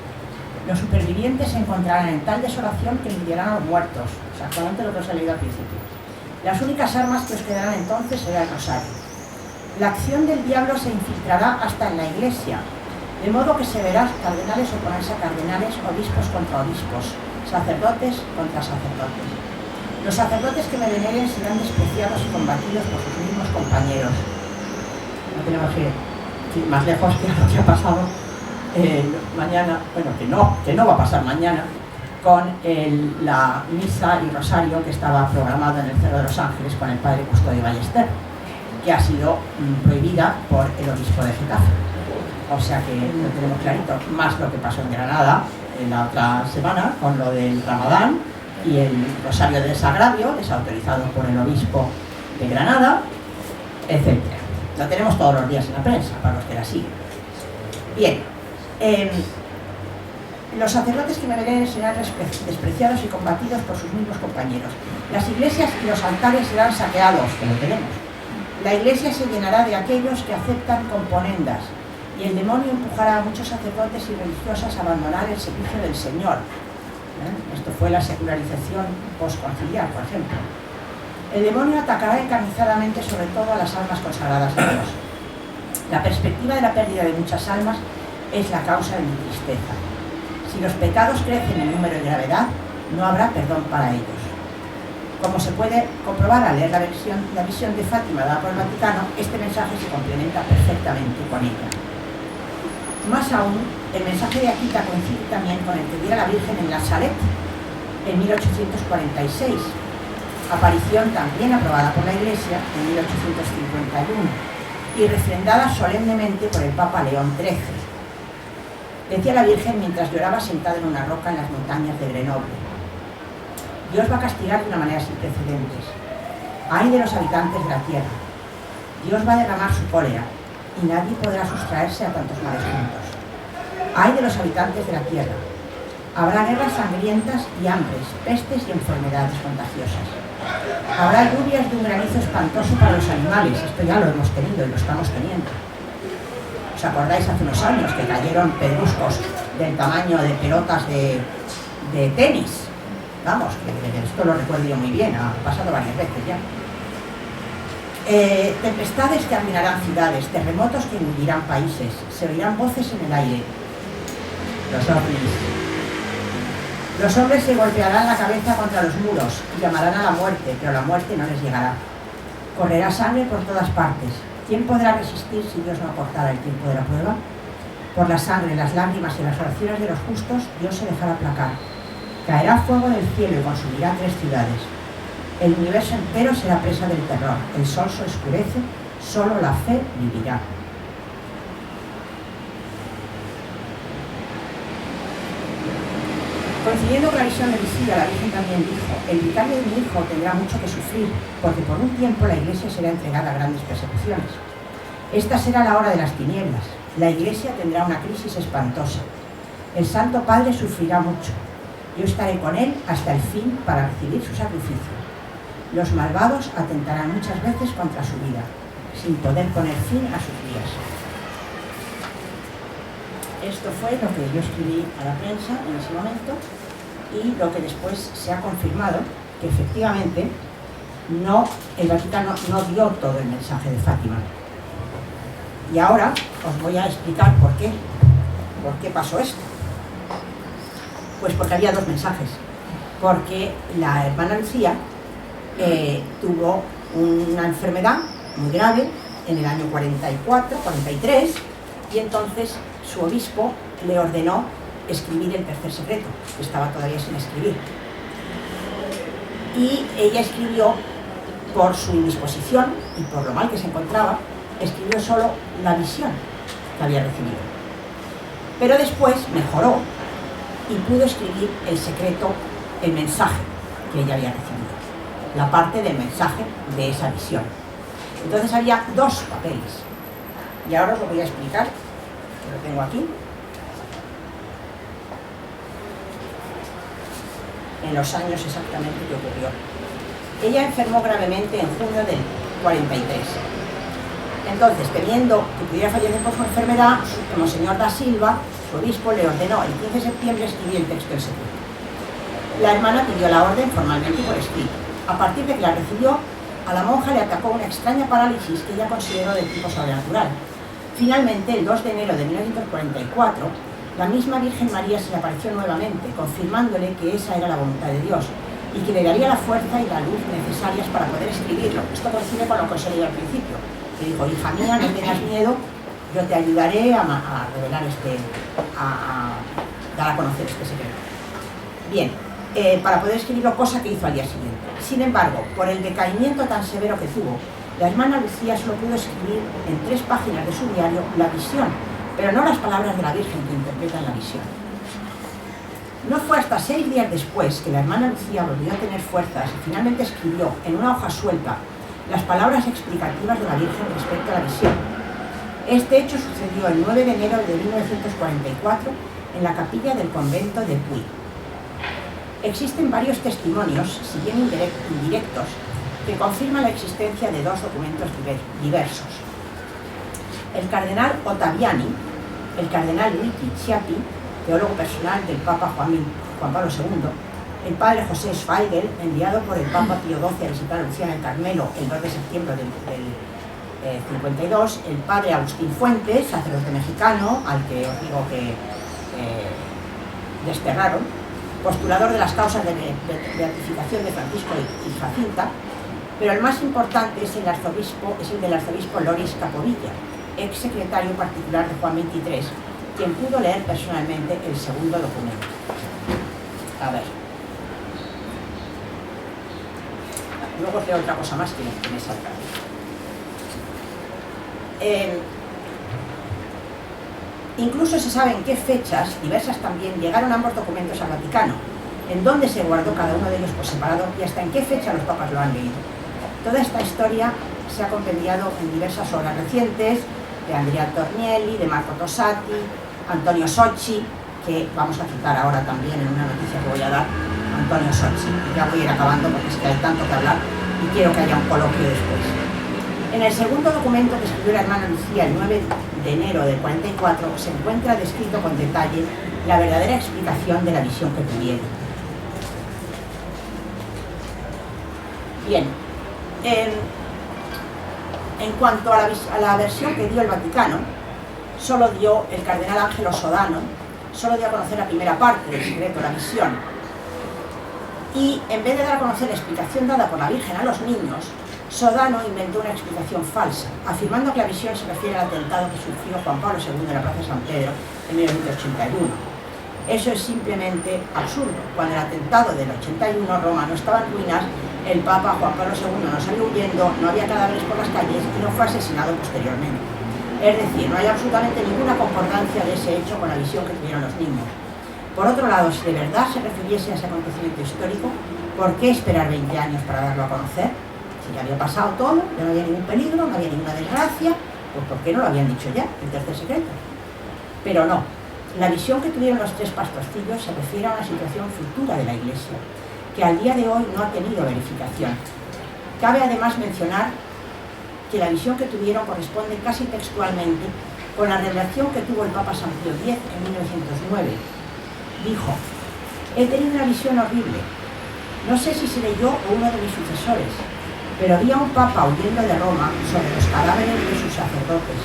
Los supervivientes se encontrarán en tal desolación que enviarán a los muertos, exactamente lo que os he leído al principio. Las únicas armas que os quedarán entonces será el rosario. La acción del diablo se infiltrará hasta en la Iglesia, de modo que se verá cardenales oponerse a cardenales, obispos contra obispos, sacerdotes contra sacerdotes. Los sacerdotes que me veneren serán despreciados y combatidos por sus mismos compañeros. No tenemos que ir más lejos que lo que ha pasado mañana, bueno, que no va a pasar mañana, con la misa y rosario que estaba programado en el Cerro de los Ángeles con el padre Custodio Ballester, que ha sido prohibida por el obispo de Getafe. O sea que lo tenemos clarito, más lo que pasó en Granada en la otra semana con lo del Ramadán y el rosario de desagravio, desautorizado por el obispo de Granada, etc. Lo tenemos todos los días en la prensa, para los que la siguen. Bien, los sacerdotes que me veneren serán despreciados y combatidos por sus mismos compañeros. Las iglesias y los altares serán saqueados, que lo tenemos. La iglesia se llenará de aquellos que aceptan componendas, y el demonio empujará a muchos sacerdotes y religiosas a abandonar el servicio del Señor. Esto fue la secularización postconciliar, por ejemplo. El demonio atacará encarnizadamente sobre todo a las almas consagradas a Dios. La perspectiva de la pérdida de muchas almas es la causa de mi tristeza. Si los pecados crecen en número y gravedad, no habrá perdón para ellos. Como se puede comprobar al leer la visión de Fátima dada por el Vaticano, este mensaje se complementa perfectamente con ella. Más aún, el mensaje de Akita coincide también con el que diera la Virgen en Nazaret en 1846, aparición también aprobada por la Iglesia en 1851 y refrendada solemnemente por el Papa León XIII. Decía la Virgen mientras lloraba sentada en una roca en las montañas de Grenoble: Dios va a castigar de una manera sin precedentes. Ay de los habitantes de la tierra. Dios va a derramar su cólera y nadie podrá sustraerse a tantos males juntos. Ay de los habitantes de la tierra. Habrá guerras sangrientas y hambres, pestes y enfermedades contagiosas. Habrá lluvias de un granizo espantoso para los animales. Esto ya lo hemos tenido y lo estamos teniendo. ¿Os acordáis hace unos años que cayeron pedruscos del tamaño de pelotas de tenis? Vamos, que esto lo recuerdo yo muy bien, ha pasado varias veces ya. Tempestades que arruinarán ciudades, terremotos que hundirán países, se oirán voces en el aire. Los ovnis. Los hombres se golpearán la cabeza contra los muros y llamarán a la muerte, pero la muerte no les llegará. Correrá sangre por todas partes. ¿Quién podrá resistir si Dios no acortara el tiempo de la prueba? Por la sangre, las lágrimas y las oraciones de los justos, Dios se dejará aplacar. Caerá fuego del cielo y consumirá 3 ciudades. El universo entero será presa del terror. El sol se oscurece, solo la fe vivirá. Coincidiendo con la visión de Visilla, la Virgen también dijo: el vicario de mi hijo tendrá mucho que sufrir, porque por un tiempo la Iglesia será entregada a grandes persecuciones. Esta será la hora de las tinieblas. La Iglesia tendrá una crisis espantosa. El Santo Padre sufrirá mucho. Yo estaré con él hasta el fin para recibir su sacrificio. Los malvados atentarán muchas veces contra su vida, sin poder poner fin a sus días. Esto fue lo que yo escribí a la prensa en ese momento y lo que después se ha confirmado, que efectivamente el Vaticano no dio todo el mensaje de Fátima. Y ahora os voy a explicar por qué pasó esto. Pues porque había 2 mensajes. Porque la hermana Lucía tuvo una enfermedad muy grave en el año 43, y entonces su obispo le ordenó escribir el tercer secreto, que estaba todavía sin escribir. Y ella escribió, por su indisposición y por lo mal que se encontraba, escribió solo la visión que había recibido. Pero después mejoró y pudo escribir el secreto, el mensaje que ella había recibido, la parte del mensaje de esa visión. Entonces había 2 papeles. Y ahora os lo voy a explicar, que lo tengo aquí. En los años exactamente que ocurrió. Ella enfermó gravemente en junio del 43. Entonces, temiendo que pudiera fallecer por su enfermedad, el Monseñor da Silva, su obispo, le ordenó el 15 de septiembre escribir el texto del secreto. La hermana pidió la orden formalmente por escrito. A partir de que la recibió, a la monja le atacó una extraña parálisis que ella consideró de tipo sobrenatural. Finalmente, el 2 de enero de 1944, la misma Virgen María se le apareció nuevamente, confirmándole que esa era la voluntad de Dios, y que le daría la fuerza y la luz necesarias para poder escribirlo. Esto coincide con lo que os he leído al principio, que dijo: hija mía, no tengas miedo, yo te ayudaré a revelar a dar a conocer este secreto. Bien, para poder escribirlo, cosa que hizo al día siguiente. Sin embargo, por el decaimiento tan severo que tuvo, la hermana Lucía solo pudo escribir en 3 páginas de su diario la visión, pero no las palabras de la Virgen que interpretan la visión. No fue hasta 6 días después que la hermana Lucía volvió a tener fuerzas y finalmente escribió en una hoja suelta las palabras explicativas de la Virgen respecto a la visión. Este hecho sucedió el 9 de enero de 1944 en la capilla del convento de Puy. Existen varios testimonios, si bien indirectos, que confirman la existencia de 2 documentos diversos. El cardenal Ottaviani, el cardenal Luigi Chiappi, teólogo personal del Papa Juan Pablo II, el padre José Schweigel, enviado por el Papa Pío XII a visitar a Lucía en el Carmelo el 2 de septiembre del 52, el padre Agustín Fuentes, sacerdote mexicano, al que os digo que desterraron, postulador de las causas de beatificación de Francisco y Jacinta, pero el más importante es el del arzobispo Loris Capovilla, ex secretario particular de Juan XXIII, quien pudo leer personalmente el segundo documento. A ver. Luego os leo otra cosa más que me salta. Incluso se sabe en qué fechas, diversas también, llegaron ambos documentos al Vaticano, en dónde se guardó cada uno de ellos por separado y hasta en qué fecha los papas lo han leído. Toda esta historia se ha compendiado en diversas obras recientes, de Andrea Tornielli, de Marco Tosatti, Antonio Socci, que vamos a citar ahora también en una noticia que voy a dar, Antonio Socci. Ya voy a ir acabando porque es que hay tanto que hablar y quiero que haya un coloquio después. En el segundo documento que escribió la hermana Lucía el 9 de enero del 44 se encuentra descrito con detalle la verdadera explicación de la visión que tuvieron. Bien, en cuanto a la versión que dio el Vaticano, solo dio el cardenal Ángelo Sodano, solo dio a conocer la primera parte del secreto, la visión, y en vez de dar a conocer la explicación dada por la Virgen a los niños, Sodano inventó una explicación falsa, afirmando que la visión se refiere al atentado que sufrió Juan Pablo II en la Plaza San Pedro en 1981. Eso es simplemente absurdo. Cuando el atentado del 81 Roma no estaba en ruinas, el Papa Juan Pablo II no salió huyendo, no había cadáveres por las calles y no fue asesinado posteriormente. Es decir, no hay absolutamente ninguna concordancia de ese hecho con la visión que tuvieron los niños. Por otro lado, si de verdad se refiriese a ese acontecimiento histórico, ¿por qué esperar 20 años para darlo a conocer? Si ya había pasado todo, ya no había ningún peligro, no había ninguna desgracia, pues ¿por qué no lo habían dicho ya, el tercer secreto? Pero no, la visión que tuvieron los 3 pastorcillos se refiere a una situación futura de la Iglesia, que al día de hoy no ha tenido verificación. Cabe además mencionar que la visión que tuvieron corresponde casi textualmente con la revelación que tuvo el Papa San Pío X en 1909. Dijo: he tenido una visión horrible, no sé si seré yo o uno de mis sucesores, pero vi a un papa huyendo de Roma sobre los cadáveres de sus sacerdotes.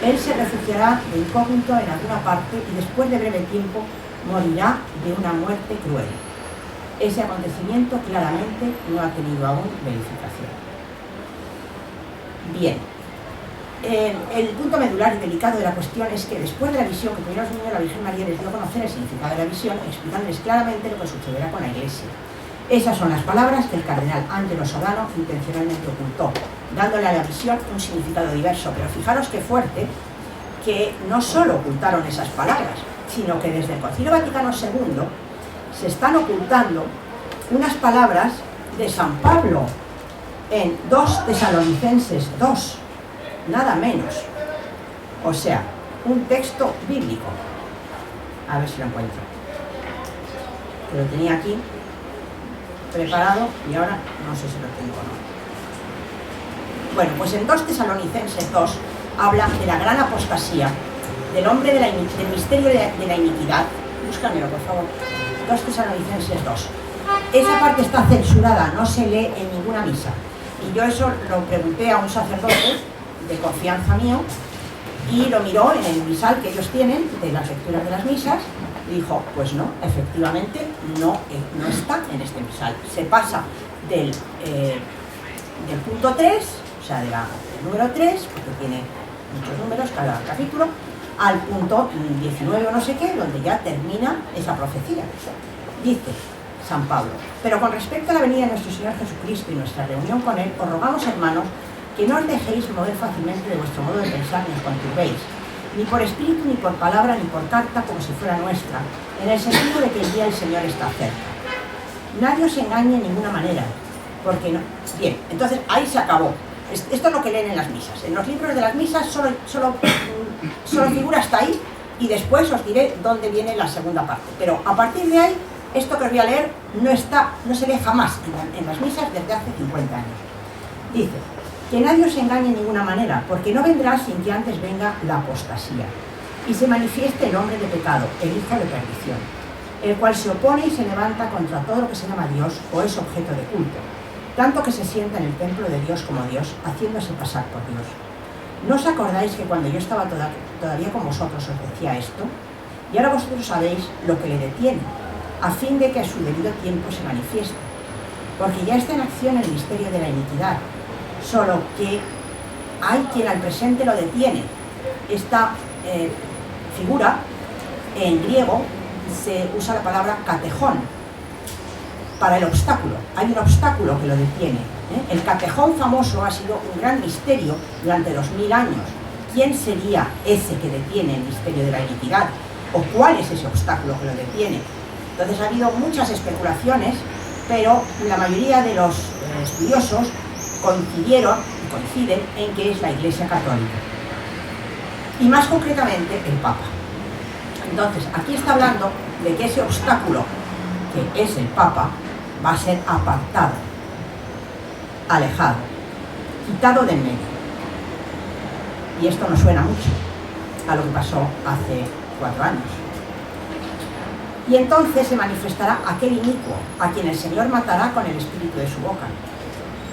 Él se refugiará de incógnito en alguna parte y después de breve tiempo morirá de una muerte cruel. Ese acontecimiento claramente no ha tenido aún verificación. Bien, el punto medular y delicado de la cuestión es que después de la visión que tuvieron los niños, la Virgen María les dio a conocer el significado de la visión, explicándoles claramente lo que sucederá con la Iglesia. Esas son las palabras que el cardenal Ángelo Sodano intencionalmente ocultó, dándole a la visión un significado diverso. Pero fijaros qué fuerte que no solo ocultaron esas palabras, sino que desde el Concilio Vaticano II se están ocultando unas palabras de San Pablo en 2 Tesalonicenses 2, nada menos. O sea, un texto bíblico. A ver si lo encuentro. Que lo tenía aquí preparado y ahora no sé si lo tengo o no. Bueno, pues en 2 Tesalonicenses 2 habla de la gran apostasía, del hombre del misterio de la iniquidad. Búscamelo, por favor. 2 Tesalonicenses 2. Esa parte está censurada, no se lee en ninguna misa. Y yo eso lo pregunté a un sacerdote de confianza mío y lo miró en el misal que ellos tienen de las lecturas de las misas Y dijo, pues no, efectivamente no está en este misal. Se pasa del punto 3, o sea, del número 3, porque tiene muchos números cada capítulo, al punto 19 o no sé qué, donde ya termina esa profecía. Dice San Pablo: pero con respecto a la venida de nuestro Señor Jesucristo y nuestra reunión con Él, os rogamos, hermanos, que no os dejéis mover fácilmente de vuestro modo de pensar ni os conturbéis, ni por espíritu, ni por palabra, ni por carta, como si fuera nuestra, en el sentido de que el día del Señor está cerca. Nadie os engañe en ninguna manera, porque no... Bien, entonces ahí se acabó. Esto es lo que leen en las misas. En los libros de las misas solo figura hasta ahí, y después os diré dónde viene la segunda parte. Pero a partir de ahí, esto que os voy a leer no se lee jamás en las misas desde hace 50 años. Dice: que nadie os engañe en ninguna manera, porque no vendrá sin que antes venga la apostasía, y se manifieste el hombre de pecado, el hijo de perdición, el cual se opone y se levanta contra todo lo que se llama Dios o es objeto de culto, tanto que se sienta en el templo de Dios como Dios, haciéndose pasar por Dios. ¿No os acordáis que cuando yo estaba todavía con vosotros os decía esto? Y ahora vosotros sabéis lo que le detiene, a fin de que a su debido tiempo se manifieste, porque ya está en acción el misterio de la iniquidad, solo que hay quien al presente lo detiene. Esta figura, en griego, se usa la palabra catejón, para el obstáculo. Hay un obstáculo que lo detiene. El catejón famoso ha sido un gran misterio durante 2000 años. ¿Quién sería ese que detiene el misterio de la iniquidad? ¿O cuál es ese obstáculo que lo detiene? Entonces ha habido muchas especulaciones, pero la mayoría de los estudiosos coinciden en que es la Iglesia Católica. Y más concretamente, el Papa. Entonces, aquí está hablando de que ese obstáculo, que es el Papa, va a ser apartado, alejado, quitado del medio. Y esto nos suena mucho a lo que pasó hace 4 años. Y entonces se manifestará aquel inicuo, a quien el Señor matará con el espíritu de su boca,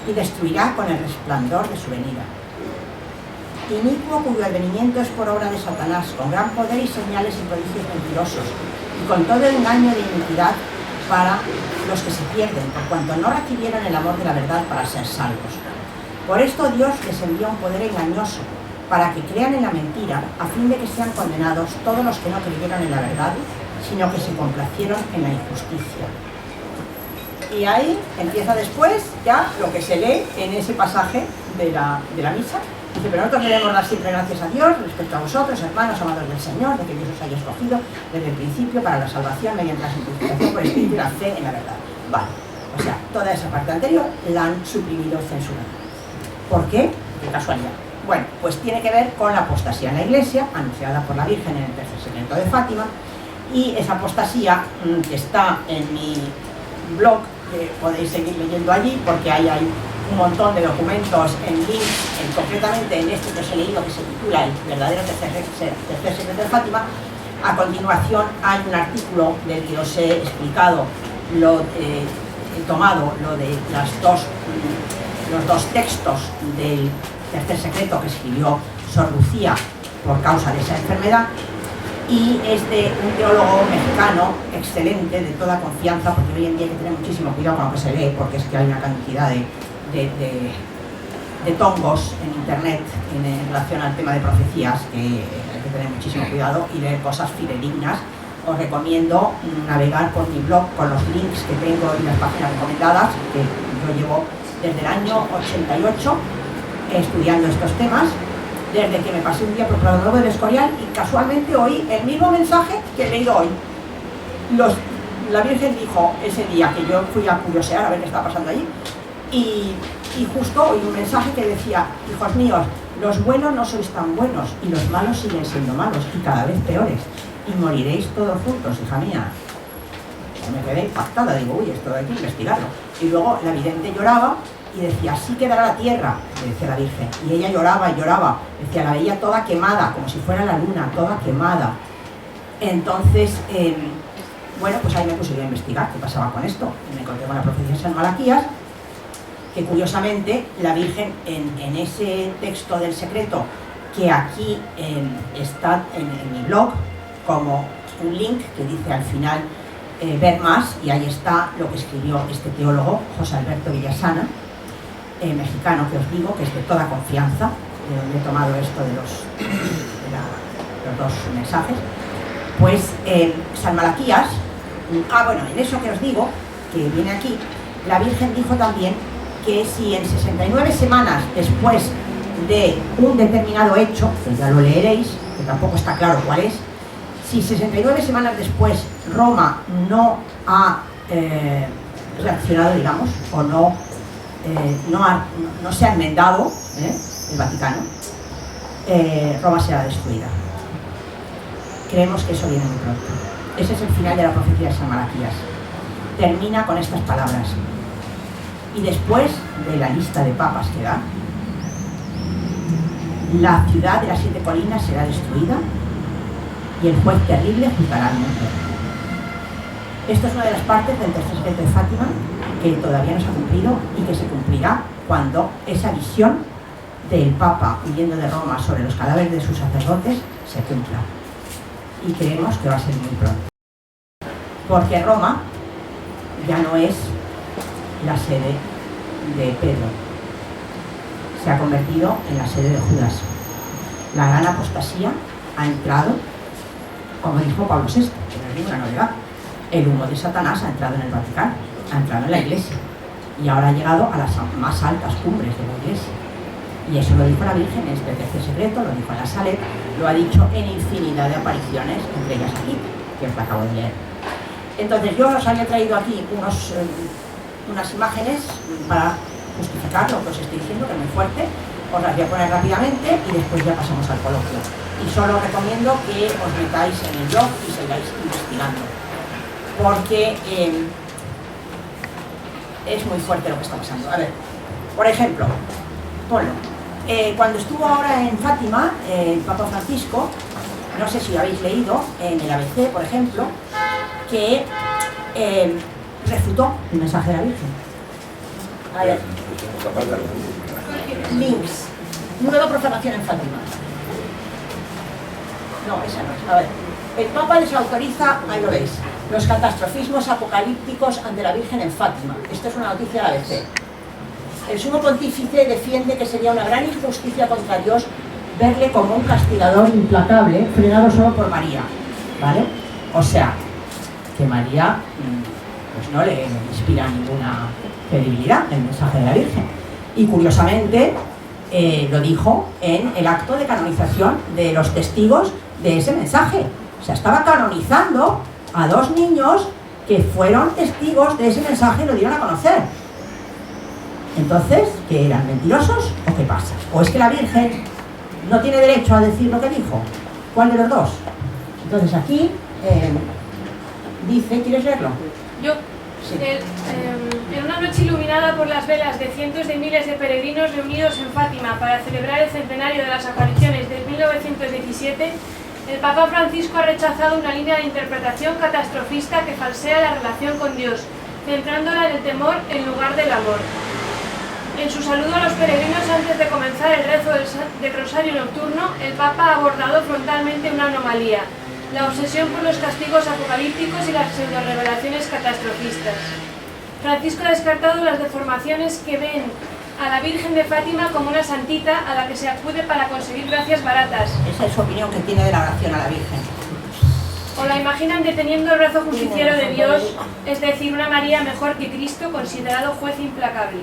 y destruirá con el resplandor de su venida. Inicuo cuyo advenimiento es por obra de Satanás, con gran poder y señales y prodigios mentirosos, y con todo el engaño de iniquidad para los que se pierden, por cuanto no recibieron el amor de la verdad para ser salvos. Por esto Dios les envía un poder engañoso, para que crean en la mentira, a fin de que sean condenados todos los que no creyeron en la verdad, sino que se complacieron en la injusticia. Y ahí empieza después ya lo que se lee en ese pasaje de la misa. Dice: pero nosotros debemos dar siempre gracias a Dios respecto a vosotros, hermanos amados del Señor, de que Dios os haya escogido desde el principio para la salvación mediante la santificación por el Espíritu y la fe en la verdad. Vale, o sea, toda esa parte anterior la han suprimido, censurado. ¿Por qué? De casualidad. Bueno, pues tiene que ver con la apostasía en la Iglesia, anunciada por la Virgen en el tercer secreto de Fátima, y esa apostasía que está en mi blog, que podéis seguir leyendo allí, porque ahí hay un montón de documentos en links, concretamente en este que os he leído, que se titula El verdadero tercer secreto de Fátima. A continuación hay un artículo del que os he explicado, he tomado lo de los dos textos del tercer secreto que escribió Sor Lucía por causa de esa enfermedad, y es de un teólogo mexicano excelente, de toda confianza, porque hoy en día hay que tener muchísimo cuidado con lo que se lee, porque es que hay una cantidad de tongos en internet en relación al tema de profecías, que hay que tener muchísimo cuidado y leer cosas fidedignas. Os recomiendo navegar por mi blog con los links que tengo y las páginas recomendadas, que yo llevo desde el año 88 estudiando estos temas, desde que me pasé un día por Prado del Escorial, y casualmente oí el mismo mensaje que he leído hoy. La Virgen dijo ese día que yo fui a curiosear a ver qué estaba pasando allí, y justo oí un mensaje que decía: hijos míos, los buenos no sois tan buenos, y los malos siguen siendo malos, y cada vez peores, y moriréis todos juntos, hija mía. Me quedé impactada, digo: uy, esto hay que investigarlo. Y luego la vidente lloraba y decía: así quedará la tierra, le decía la Virgen. Y ella lloraba y lloraba, decía, la veía toda quemada, como si fuera la luna, toda quemada. Entonces, bueno, pues ahí me puse yo a investigar qué pasaba con esto. Y me encontré con la profecía de San Malaquías, que curiosamente la Virgen en ese texto del secreto, que aquí está en mi blog como un link que dice al final ver más, y ahí está lo que escribió este teólogo, José Alberto Villasana, mexicano, que os digo, que es de toda confianza, de donde he tomado esto de los dos mensajes. Pues San Malaquías, bueno, en eso que os digo, que viene aquí, la Virgen dijo también que si en 69 semanas después de un determinado hecho, que ya lo leeréis, que tampoco está claro cuál es, si 69 semanas después Roma no ha reaccionado, digamos, o no se ha enmendado, el Vaticano, Roma será destruida. Creemos que eso viene muy pronto. Ese es el final de la profecía de San Malaquías. Termina con estas palabras: y después de la lista de papas que da, la ciudad de las 7 colinas será destruida y el juez terrible juzgará al mundo. Esto es una de las partes del tercer secreto de Fátima que todavía no se ha cumplido y que se cumplirá cuando esa visión del Papa huyendo de Roma sobre los cadáveres de sus sacerdotes se cumpla. Y creemos que va a ser muy pronto. Porque Roma ya no es la sede de Pedro. Se ha convertido en la sede de Judas. La gran apostasía ha entrado, como dijo Pablo VI, que no es ninguna novedad. El humo de Satanás ha entrado en el Vaticano, ha entrado en la Iglesia y ahora ha llegado a las más altas cumbres de la Iglesia. Y eso lo dijo la Virgen en este tercer secreto, lo dijo en la Salet, lo ha dicho en infinidad de apariciones, entre ellas aquí, que os la acabo de leer. Entonces yo os había traído aquí unas imágenes para justificar lo que os estoy diciendo, que es muy fuerte. Os las voy a poner rápidamente y después ya pasamos al coloquio. Y solo os recomiendo que os metáis en el blog y sigáis investigando, porque es muy fuerte lo que está pasando. A ver, por ejemplo, ponlo. Cuando estuvo ahora en Fátima, el Papa Francisco, no sé si lo habéis leído en el ABC, por ejemplo, que refutó el mensaje de la Virgen. A ver, links. Nueva profanación en Fátima. No, esa no es. A ver, el Papa desautoriza, ahí lo veis, los catastrofismos apocalípticos ante la Virgen en Fátima. Esto es una noticia de la ABC. El sumo pontífice defiende que sería una gran injusticia contra Dios verle como un castigador implacable, frenado solo por María, ¿vale? O sea, que María pues no le inspira ninguna credibilidad el mensaje de la Virgen. Y curiosamente lo dijo en el acto de canonización de los testigos de ese mensaje. O sea, estaba canonizando a 2 niños que fueron testigos de ese mensaje y lo dieron a conocer. Entonces, ¿qué eran mentirosos o qué pasa? ¿O es que la Virgen no tiene derecho a decir lo que dijo? ¿Cuál de los dos? Entonces aquí dice, ¿quieres leerlo? Yo. Sí. En una noche iluminada por las velas de cientos de miles de peregrinos reunidos en Fátima para celebrar el centenario de las apariciones de 1917, el Papa Francisco ha rechazado una línea de interpretación catastrofista que falsea la relación con Dios, centrándola en el temor en lugar del amor. En su saludo a los peregrinos antes de comenzar el rezo del rosario nocturno, el Papa ha abordado frontalmente una anomalía: la obsesión por los castigos apocalípticos y las pseudo-revelaciones catastrofistas. Francisco ha descartado las deformaciones que ven a la Virgen de Fátima como una santita a la que se acude para conseguir gracias baratas. Esa es su opinión que tiene de la oración a la Virgen. O la imaginan deteniendo el rezo justiciero de Dios, es decir, una María mejor que Cristo, considerado juez implacable.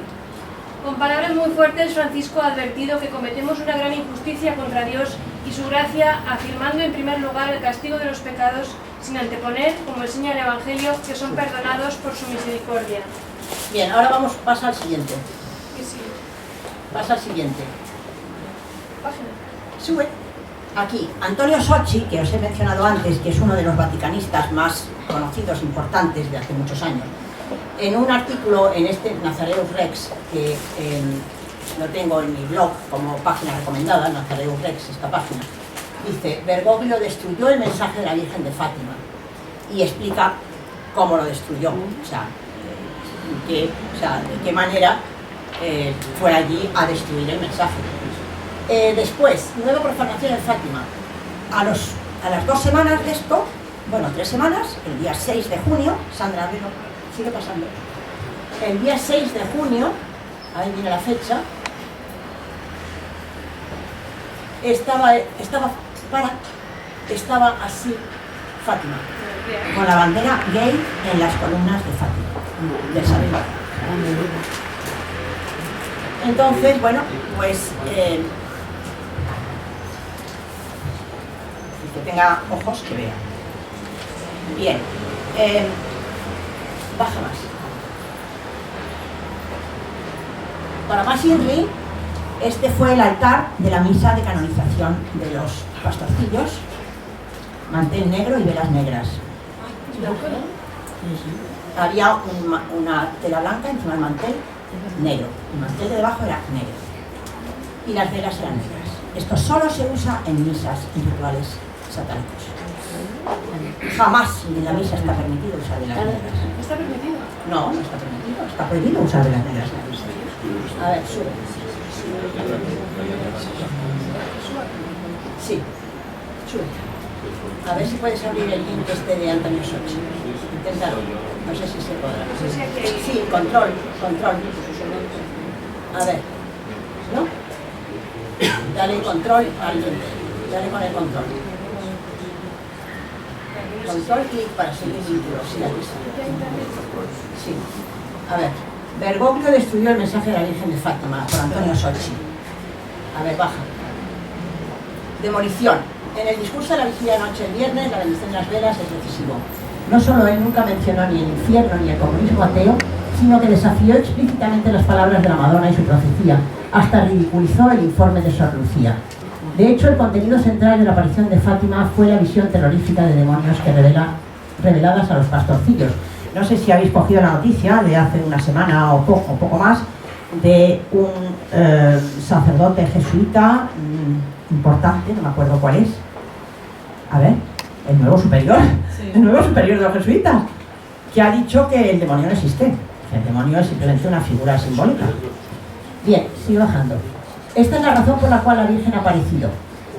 Con palabras muy fuertes, Francisco ha advertido que cometemos una gran injusticia contra Dios y su gracia, afirmando en primer lugar el castigo de los pecados, sin anteponer, como enseña el Evangelio, que son perdonados por su misericordia. Bien, ahora pasa al siguiente. ¿Qué sigue? Pasa al siguiente. Página. Sube. Aquí, Antonio Socci, que os he mencionado antes, que es uno de los vaticanistas más conocidos, importantes de hace muchos años, en un artículo en este Nazareus Rex, que lo tengo en mi blog como página recomendada, Nazareus Rex, esta página, dice: Bergoglio destruyó el mensaje de la Virgen de Fátima, y explica cómo lo destruyó, o sea, de qué manera fue allí a destruir el mensaje. Después, nueva profanación en Fátima. A las 2 semanas de esto, bueno, 3 semanas, el día 6 de junio, Sandra, bueno, sigue pasando. El día 6 de junio, ahí viene la fecha, estaba así Fátima, con la bandera gay en las columnas de Fátima, del Saber. Entonces, bueno, pues el que tenga ojos que vea. Bien, baja más. Para Masirri, este fue el altar de la misa de canonización de los pastorcillos, mantel negro y velas negras. Había una tela blanca encima del mantel negro, el mantel de debajo era negro y las velas eran negras. Esto solo se usa en misas y rituales satánicos. Jamás en la misa está permitido usar velas negras. ¿Está permitido? No, no está permitido, está prohibido usar velas negras. A ver, sube. Sí, sube. A ver si puedes abrir el link este de Antonio Sochi. Inténtalo. No sé si se podrá. No sé si aquí hay... Sí, control. A ver. ¿No? Dale control al link. Dale con el control. Control clic para seguir vínculos. Sí, aquí está. Sí. A ver. Bergoglio destruyó el mensaje de la Virgen de Fátima por Antonio Sochi. A ver, baja. Demolición. En el discurso de la vigilia de noche el viernes, la bendición de las velas es decisivo. No solo él nunca mencionó ni el infierno ni el comunismo ateo, sino que desafió explícitamente las palabras de la Madonna y su profecía, hasta ridiculizó el informe de Sor Lucía. De hecho, el contenido central de la aparición de Fátima fue la visión terrorífica de demonios que reveladas a los pastorcillos. No sé si habéis cogido la noticia de hace una semana o poco más, de un sacerdote jesuita importante, no me acuerdo cuál es. A ver, el nuevo superior, sí. El nuevo superior de los jesuitas, que ha dicho que el demonio no existe, que el demonio es simplemente una figura simbólica. Bien, sigo bajando. Esta es la razón por la cual la Virgen ha aparecido.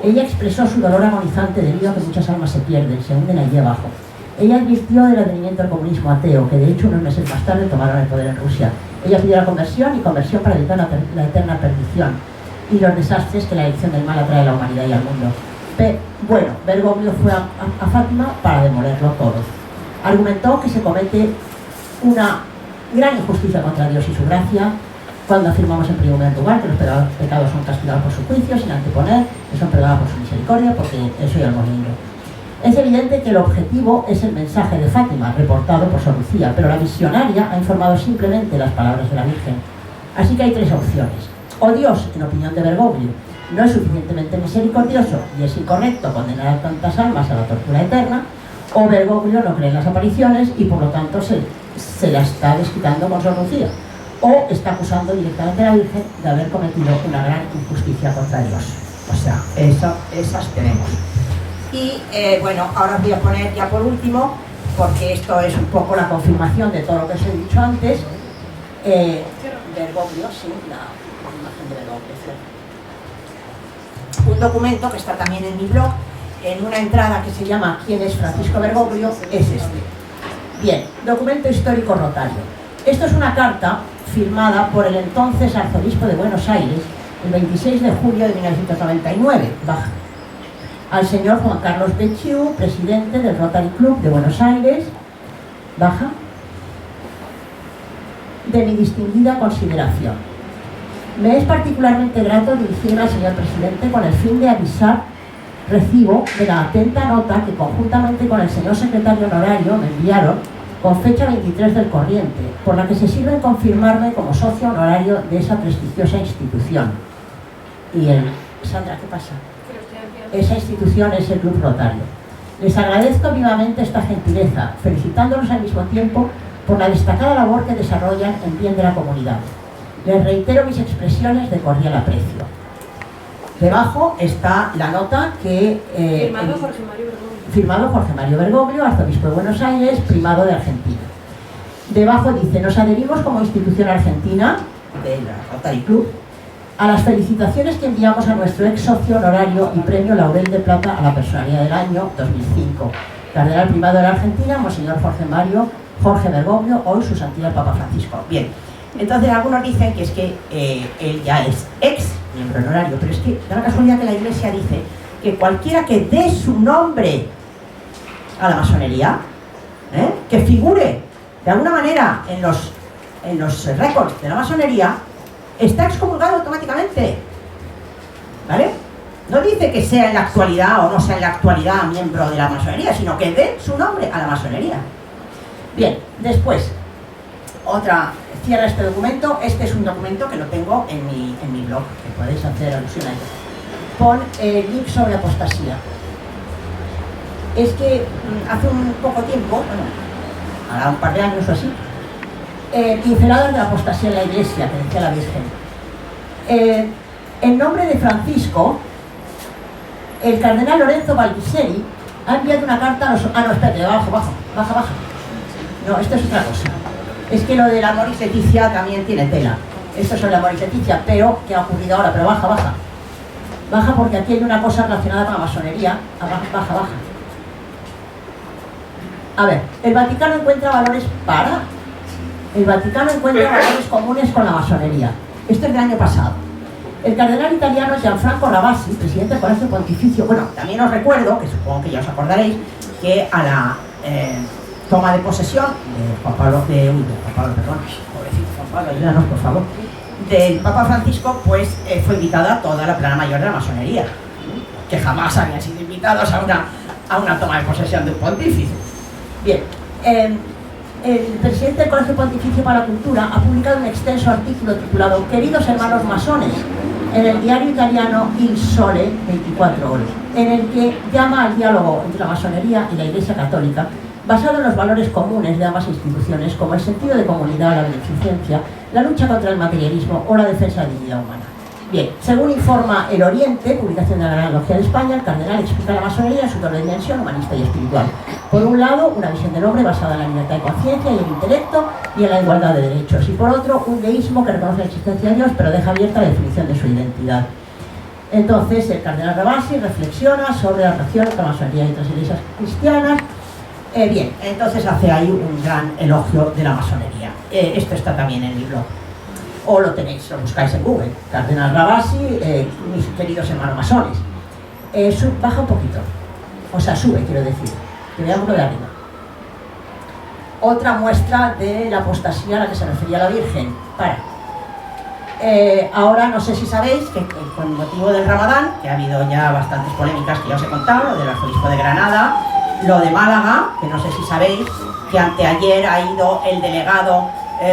Ella expresó su dolor agonizante debido a que muchas almas se pierden, se hunden allí abajo. Ella advirtió del advenimiento del comunismo ateo, que de hecho unos meses más tarde tomaron el poder en Rusia. Ella pidió la conversión para evitar la eterna perdición y los desastres que la elección del mal atrae a la humanidad y al mundo. Bueno, Bergoglio fue a Fátima para demolerlo todo. Argumentó que se comete una gran injusticia contra Dios y su gracia cuando afirmamos en primer lugar que los pecados son castigados por su juicio, sin anteponer que son perdonados por su misericordia, porque eso ya lo hemos leído. Es evidente que el objetivo es el mensaje de Fátima, reportado por Sor Lucía, pero la visionaria ha informado simplemente las palabras de la Virgen. Así que hay 3 opciones. O Dios, en opinión de Bergoglio, no es suficientemente misericordioso y es incorrecto condenar a tantas almas a la tortura eterna, o Bergoglio no cree en las apariciones y por lo tanto se la está desquitando con Sor Lucía, o está acusando directamente a la Virgen de haber cometido una gran injusticia contra Dios. O sea, esas tenemos. Y bueno, ahora os voy a poner ya por último, porque esto es un poco la confirmación de todo lo que os he dicho antes, Bergoglio, sí, la imagen de Bergoglio, ¿cierto? Un documento que está también en mi blog, en una entrada que se llama ¿Quién es Francisco Bergoglio? Es este. Bien, documento histórico rotario. Esto es una carta firmada por el entonces arzobispo de Buenos Aires el 26 de julio de 1999, baja, al señor Juan Carlos Becciu, presidente del Rotary Club de Buenos Aires, baja, de mi distinguida consideración. Me es particularmente grato dirigirme al señor presidente con el fin de avisar recibo de la atenta nota que conjuntamente con el señor secretario honorario me enviaron con fecha 23 del corriente, por la que se sirve en confirmarme como socio honorario de esa prestigiosa institución. Y Sandra, ¿qué pasa? Esa institución es el Club Rotario. Les agradezco vivamente esta gentileza, felicitándolos al mismo tiempo por la destacada labor que desarrollan en bien de la comunidad. Les reitero mis expresiones de cordial aprecio. Debajo está la nota que... firmado Jorge Mario Bergoglio, arzobispo de Buenos Aires, primado de Argentina. Debajo dice: nos adherimos como institución argentina, de la Rotary Club, a las felicitaciones que enviamos a nuestro ex socio honorario y premio Laurel de Plata a la personalidad del año 2005, Cardenal primado de la Argentina, Monseñor Jorge Bergoglio, hoy su santidad el Papa Francisco. Bien, entonces algunos dicen que es que él ya es ex miembro honorario, pero es que da la casualidad que la Iglesia dice que cualquiera que dé su nombre a la masonería, que figure de alguna manera en los récords de la masonería, está excomulgado automáticamente, ¿vale? No dice que sea en la actualidad o no sea en la actualidad miembro de la masonería, sino que dé su nombre a la masonería. Bien, después, cierra este documento. Este es un documento que lo tengo en mi blog, que podéis hacer alusión a ello. Pon el link sobre apostasía. Es que hace un poco tiempo, bueno, ahora un par de años o así, pinceladas de la apostasía en la Iglesia, que decía la Virgen. En nombre de Francisco, el cardenal Lorenzo Baldisseri ha enviado una carta a los... Ah, no, espérate, baja. No, esto es otra cosa. Es que lo de la Moris Leticia también tiene tela. Esto es la Moris Leticia, pero que ha ocurrido ahora, pero baja. Baja porque aquí hay una cosa relacionada con la masonería. Baja. A ver, el Vaticano encuentra valores comunes con la masonería. Esto es del año pasado. El cardenal italiano Gianfranco Ravasi, presidente del Colegio Pontificio, bueno, también os recuerdo, que supongo que ya os acordaréis, que a la toma de posesión de Juan Pablo, ayúdanos por favor, del Papa Francisco, pues fue invitada toda la plana mayor de la masonería, que jamás habían sido invitados a una toma de posesión de un pontífice. Bien, el presidente del Colegio Pontificio para la Cultura ha publicado un extenso artículo titulado "Queridos hermanos masones", en el diario italiano Il Sole 24 Ore, en el que llama al diálogo entre la masonería y la Iglesia Católica, basado en los valores comunes de ambas instituciones, como el sentido de comunidad, la beneficencia, la lucha contra el materialismo o la defensa de la dignidad humana. Bien, según informa El Oriente, publicación de la Gran Logia de España, el cardenal explica la masonería en su doble dimensión humanista y espiritual. Por un lado, una visión del hombre basada en la libertad de conciencia y el intelecto y en la igualdad de derechos, y por otro, un deísmo que reconoce la existencia de Dios pero deja abierta la definición de su identidad. Entonces, el cardenal Ravasi reflexiona sobre la relación entre la masonería y otras iglesias cristianas. Bien, entonces hace ahí un gran elogio de la masonería. Esto está también en mi blog. O lo tenéis, lo buscáis en Google. Cardenal Ravasi, mis queridos hermanos masones. Baja un poquito. O sea, sube, quiero decir. Que veamos lo de arriba. Otra muestra de la apostasía a la que se refería la Virgen. Ahora no sé si sabéis que con motivo del Ramadán, que ha habido ya bastantes polémicas que ya os he contado, lo del arzobispo de Granada, lo de Málaga, que no sé si sabéis, que anteayer ha ido el delegado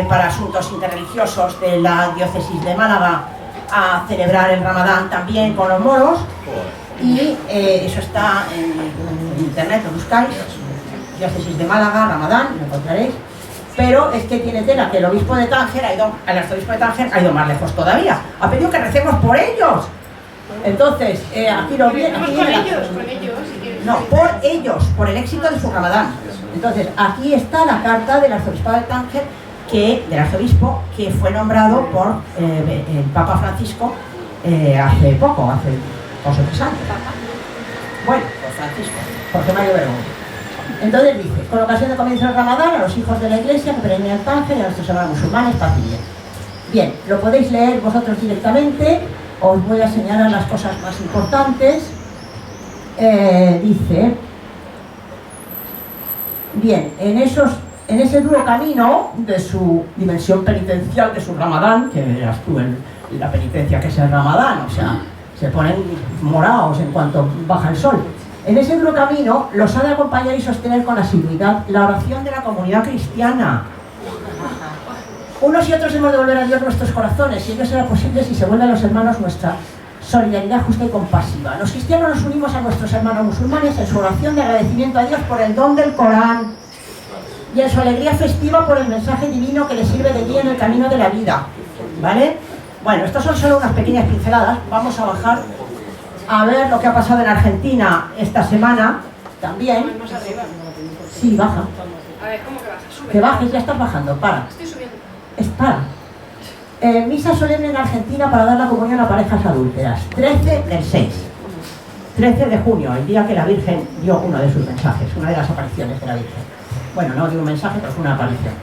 para asuntos interreligiosos de la diócesis de Málaga a celebrar el Ramadán también con los moros, y eso está en internet, lo buscáis, diócesis de Málaga, Ramadán, lo encontraréis. Pero es que tiene tela que el obispo de Tánger el arzobispo de Tánger ha ido más lejos todavía, ha pedido que recemos por ellos. Entonces, aquí lo viene. Con ellos, no, por ellos, por el éxito de su Ramadán. Entonces, aquí está la carta del arzobispado de Tánger, del arzobispo, que fue nombrado por el Papa Francisco hace 2 o 3 años. Bueno, por Francisco, Jorge Mario Bergoglio. Entonces dice: con ocasión de comienzo del Ramadán, a los hijos de la Iglesia que peregrinan al Tánger y a nuestros hermanos musulmanes, paz y bien. Bien, lo podéis leer vosotros directamente. Os voy a señalar las cosas más importantes. Dice: bien, en ese duro camino de su dimensión penitencial, de su Ramadán, que verás tú en la penitencia que es el Ramadán, o sea, se ponen morados en cuanto baja el sol. En ese duro camino los ha de acompañar y sostener con asiduidad la oración de la comunidad cristiana. Unos y otros hemos de volver a Dios nuestros corazones, y ello será posible si se vuelve a los hermanos nuestra solidaridad justa y compasiva. Los cristianos nos unimos a nuestros hermanos musulmanes en su oración de agradecimiento a Dios por el don del Corán y en su alegría festiva por el mensaje divino que les sirve de guía en el camino de la vida. ¿Vale? Bueno, estas son solo unas pequeñas pinceladas. Vamos a bajar a ver lo que ha pasado en Argentina esta semana también. Sí, baja. A ver, ¿cómo que baja? Sube. Que bajes, ya estás bajando, para. Estoy subiendo. Para. Misa solemne en Argentina para dar la comunión a parejas adúlteras. 13 del 6. 13 de junio, el día que la Virgen dio uno de sus mensajes, una de las apariciones de la Virgen. Bueno, no dio un mensaje, pero fue una aparición.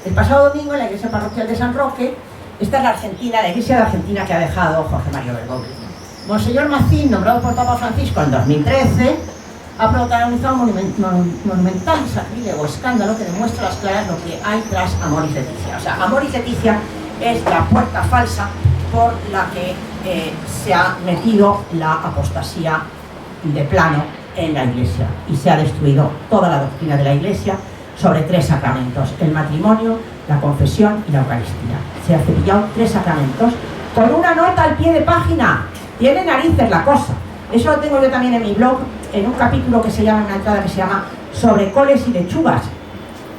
El pasado domingo en la iglesia parroquial de San Roque, esta es la Argentina, la iglesia de Argentina que ha dejado Jorge Mario Bergoglio. Monseñor Macín, nombrado por Papa Francisco en 2013, ha protagonizado un monumental sacrílego escándalo que demuestra a las claras lo que hay tras Amoris Laetitia. O sea, Amoris Laetitia es la puerta falsa por la que se ha metido la apostasía de plano en la Iglesia y se ha destruido toda la doctrina de la Iglesia sobre 3 sacramentos: el matrimonio, la confesión y la Eucaristía. Se ha cepillado 3 sacramentos con una nota al pie de página. Tiene narices la cosa. Eso lo tengo yo también en mi blog, en un capítulo que se llama, una entrada que se llama sobre coles y lechugas,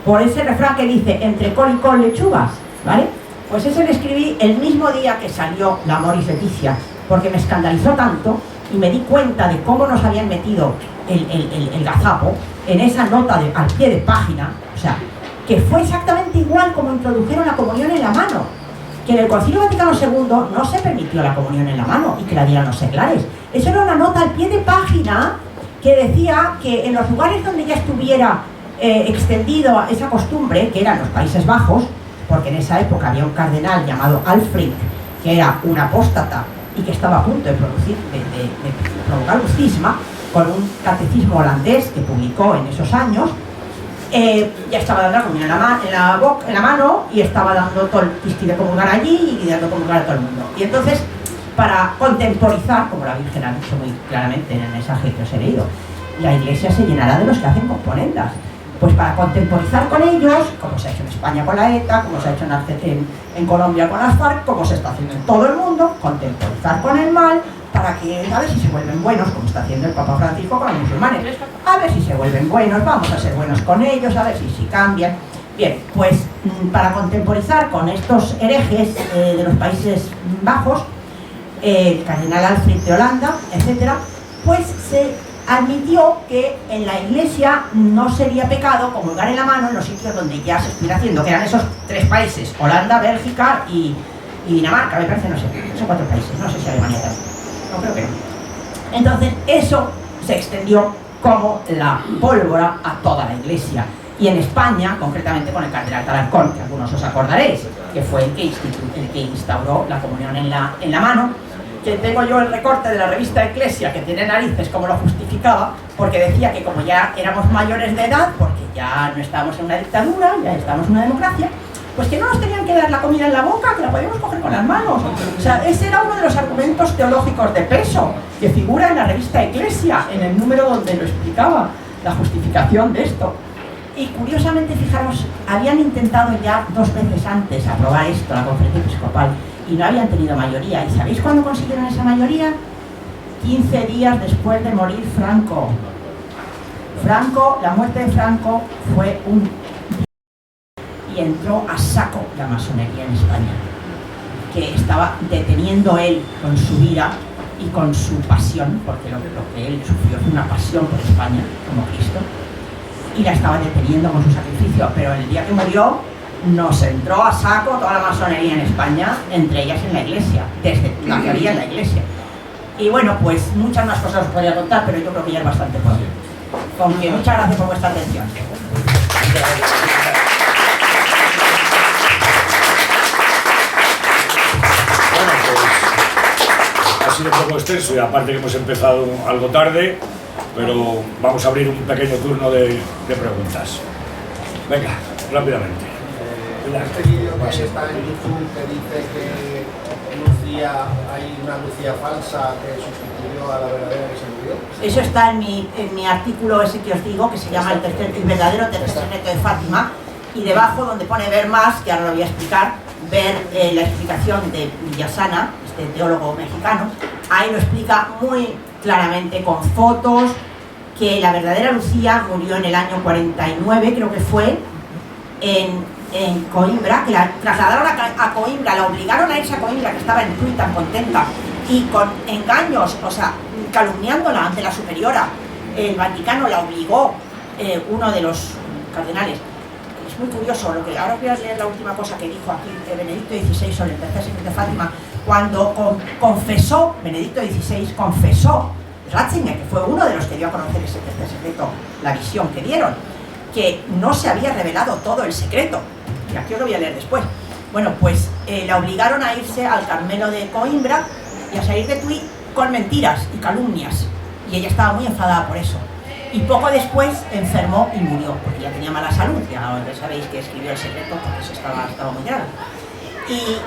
por ese refrán que dice entre col y col lechugas, ¿vale? Pues ese lo escribí el mismo día que salió la Amoris Laetitia, porque me escandalizó tanto y me di cuenta de cómo nos habían metido el gazapo en esa nota al pie de página. O sea, que fue exactamente igual como introdujeron la comunión en la mano, que en el Concilio Vaticano II no se permitió la comunión en la mano y que la dieran los seglares. Eso era una nota al pie de página que decía que en los lugares donde ya estuviera extendido esa costumbre, que eran los Países Bajos, porque en esa época había un cardenal llamado Alfred, que era un apóstata y que estaba a punto de provocar un cisma con un catecismo holandés que publicó en esos años. Ya estaba dando la comunión en la mano y estaba dando todo el pisti de comulgar allí y dando comulgar a todo el mundo. Y entonces, para contemporizar, como la Virgen ha dicho muy claramente en el mensaje que os he leído, la Iglesia se llenará de los que hacen componendas. Pues para contemporizar con ellos, como se ha hecho en España con la ETA, como se ha hecho en Colombia con las FARC, como se está haciendo en todo el mundo, contemporizar con el mal, para que a ver si se vuelven buenos, como está haciendo el Papa Francisco con los musulmanes. A ver si se vuelven buenos, vamos a ser buenos con ellos, a ver si cambian. Bien, pues para contemporizar con estos herejes de los Países Bajos, el cardenal Alfred de Holanda, etcétera, pues se admitió que en la Iglesia no sería pecado comulgar en la mano en los sitios donde ya se estuviera haciendo, que eran esos 3 países, Holanda, Bélgica y Dinamarca, me parece, no sé, son 4 países, no sé si Alemania también, no creo que no. Entonces eso se extendió como la pólvora a toda la Iglesia, y en España, concretamente con el cardenal Talarcón, que algunos os acordaréis, que fue el que instauró la comunión en la mano, que tengo yo el recorte de la revista Eclesia, que tiene narices como lo justificaba, porque decía que como ya éramos mayores de edad, porque ya no estábamos en una dictadura, ya estábamos en una democracia, pues que no nos tenían que dar la comida en la boca, que la podíamos coger con las manos. O sea, ese era uno de los argumentos teológicos de peso que figura en la revista Eclesia, en el número donde lo explicaba, la justificación de esto. Y curiosamente, fijaros, habían intentado ya 2 veces antes aprobar esto, la conferencia episcopal, y no habían tenido mayoría. ¿Y sabéis cuándo consiguieron esa mayoría? 15 días después de morir Franco. La muerte de Franco fue y entró a saco la masonería en España, que estaba deteniendo él con su vida y con su pasión, porque lo que él sufrió fue una pasión por España, como Cristo, y la estaba deteniendo con su sacrificio, pero el día que murió nos entró a saco toda la masonería en España, entre ellas en la Iglesia, desde la que había en la Iglesia. Y bueno, pues muchas más cosas os podría contar, pero yo creo que ya es bastante por hoy. Con que muchas gracias por vuestra atención. Bueno, pues ha sido un poco extenso y aparte que hemos empezado algo tarde, pero vamos a abrir un pequeño turno de preguntas. Venga, rápidamente. Este vídeo que está en YouTube que dice que hay una Lucía falsa que sustituyó a la verdadera que se murió. Eso está en mi artículo ese que os digo, que se llama El verdadero tercer secreto de Fátima, y debajo donde pone ver más, que ahora lo voy a explicar, ver la explicación de Villasana, este teólogo mexicano. Ahí lo explica muy claramente con fotos, que la verdadera Lucía murió en el año 49, creo que fue, en Coimbra, que la trasladaron a Coimbra, la obligaron a irse a Coimbra, que estaba en Tui tan contenta, y con engaños, o sea, calumniándola ante la superiora, el Vaticano la obligó, uno de los cardenales. Es muy curioso, lo que ahora os voy a leer la última cosa que dijo aquí Benedicto XVI sobre el tercer secreto de Fátima, cuando confesó, Benedicto XVI confesó Ratzinger, que fue uno de los que dio a conocer ese tercer secreto, la visión que dieron, que no se había revelado todo el secreto, y aquí os lo voy a leer después. Bueno, pues la obligaron a irse al Carmelo de Coimbra y a salir de Tui con mentiras y calumnias, y ella estaba muy enfadada por eso. Y poco después enfermó y murió, porque ya tenía mala salud, ya sabéis que escribió el secreto porque eso estaba muy grave. Y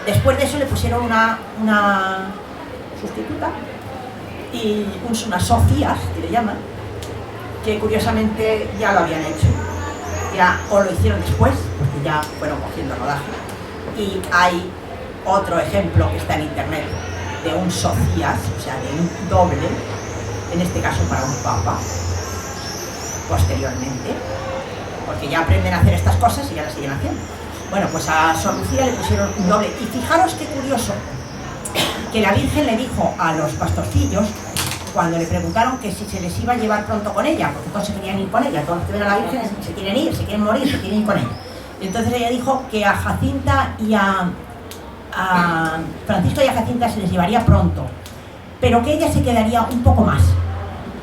después de eso le pusieron una sustituta, y unas Sofías, que le llaman, que curiosamente ya lo habían hecho, o lo hicieron después, porque ya fueron cogiendo rodaje. Y hay otro ejemplo que está en internet de un Sofías, o sea, de un doble, en este caso para un papa, posteriormente, porque ya aprenden a hacer estas cosas y ya las siguen haciendo. Bueno, pues a Sor Lucía le pusieron un doble, y fijaros qué curioso, que la Virgen le dijo a los pastorcillos, cuando le preguntaron que si se les iba a llevar pronto con ella, porque todos se querían ir con ella, todos los que ven a la Virgen se quieren ir, se quieren morir, se quieren ir con ella. Y entonces ella dijo que a Jacinta y a Francisco y a Jacinta se les llevaría pronto, pero que ella se quedaría un poco más.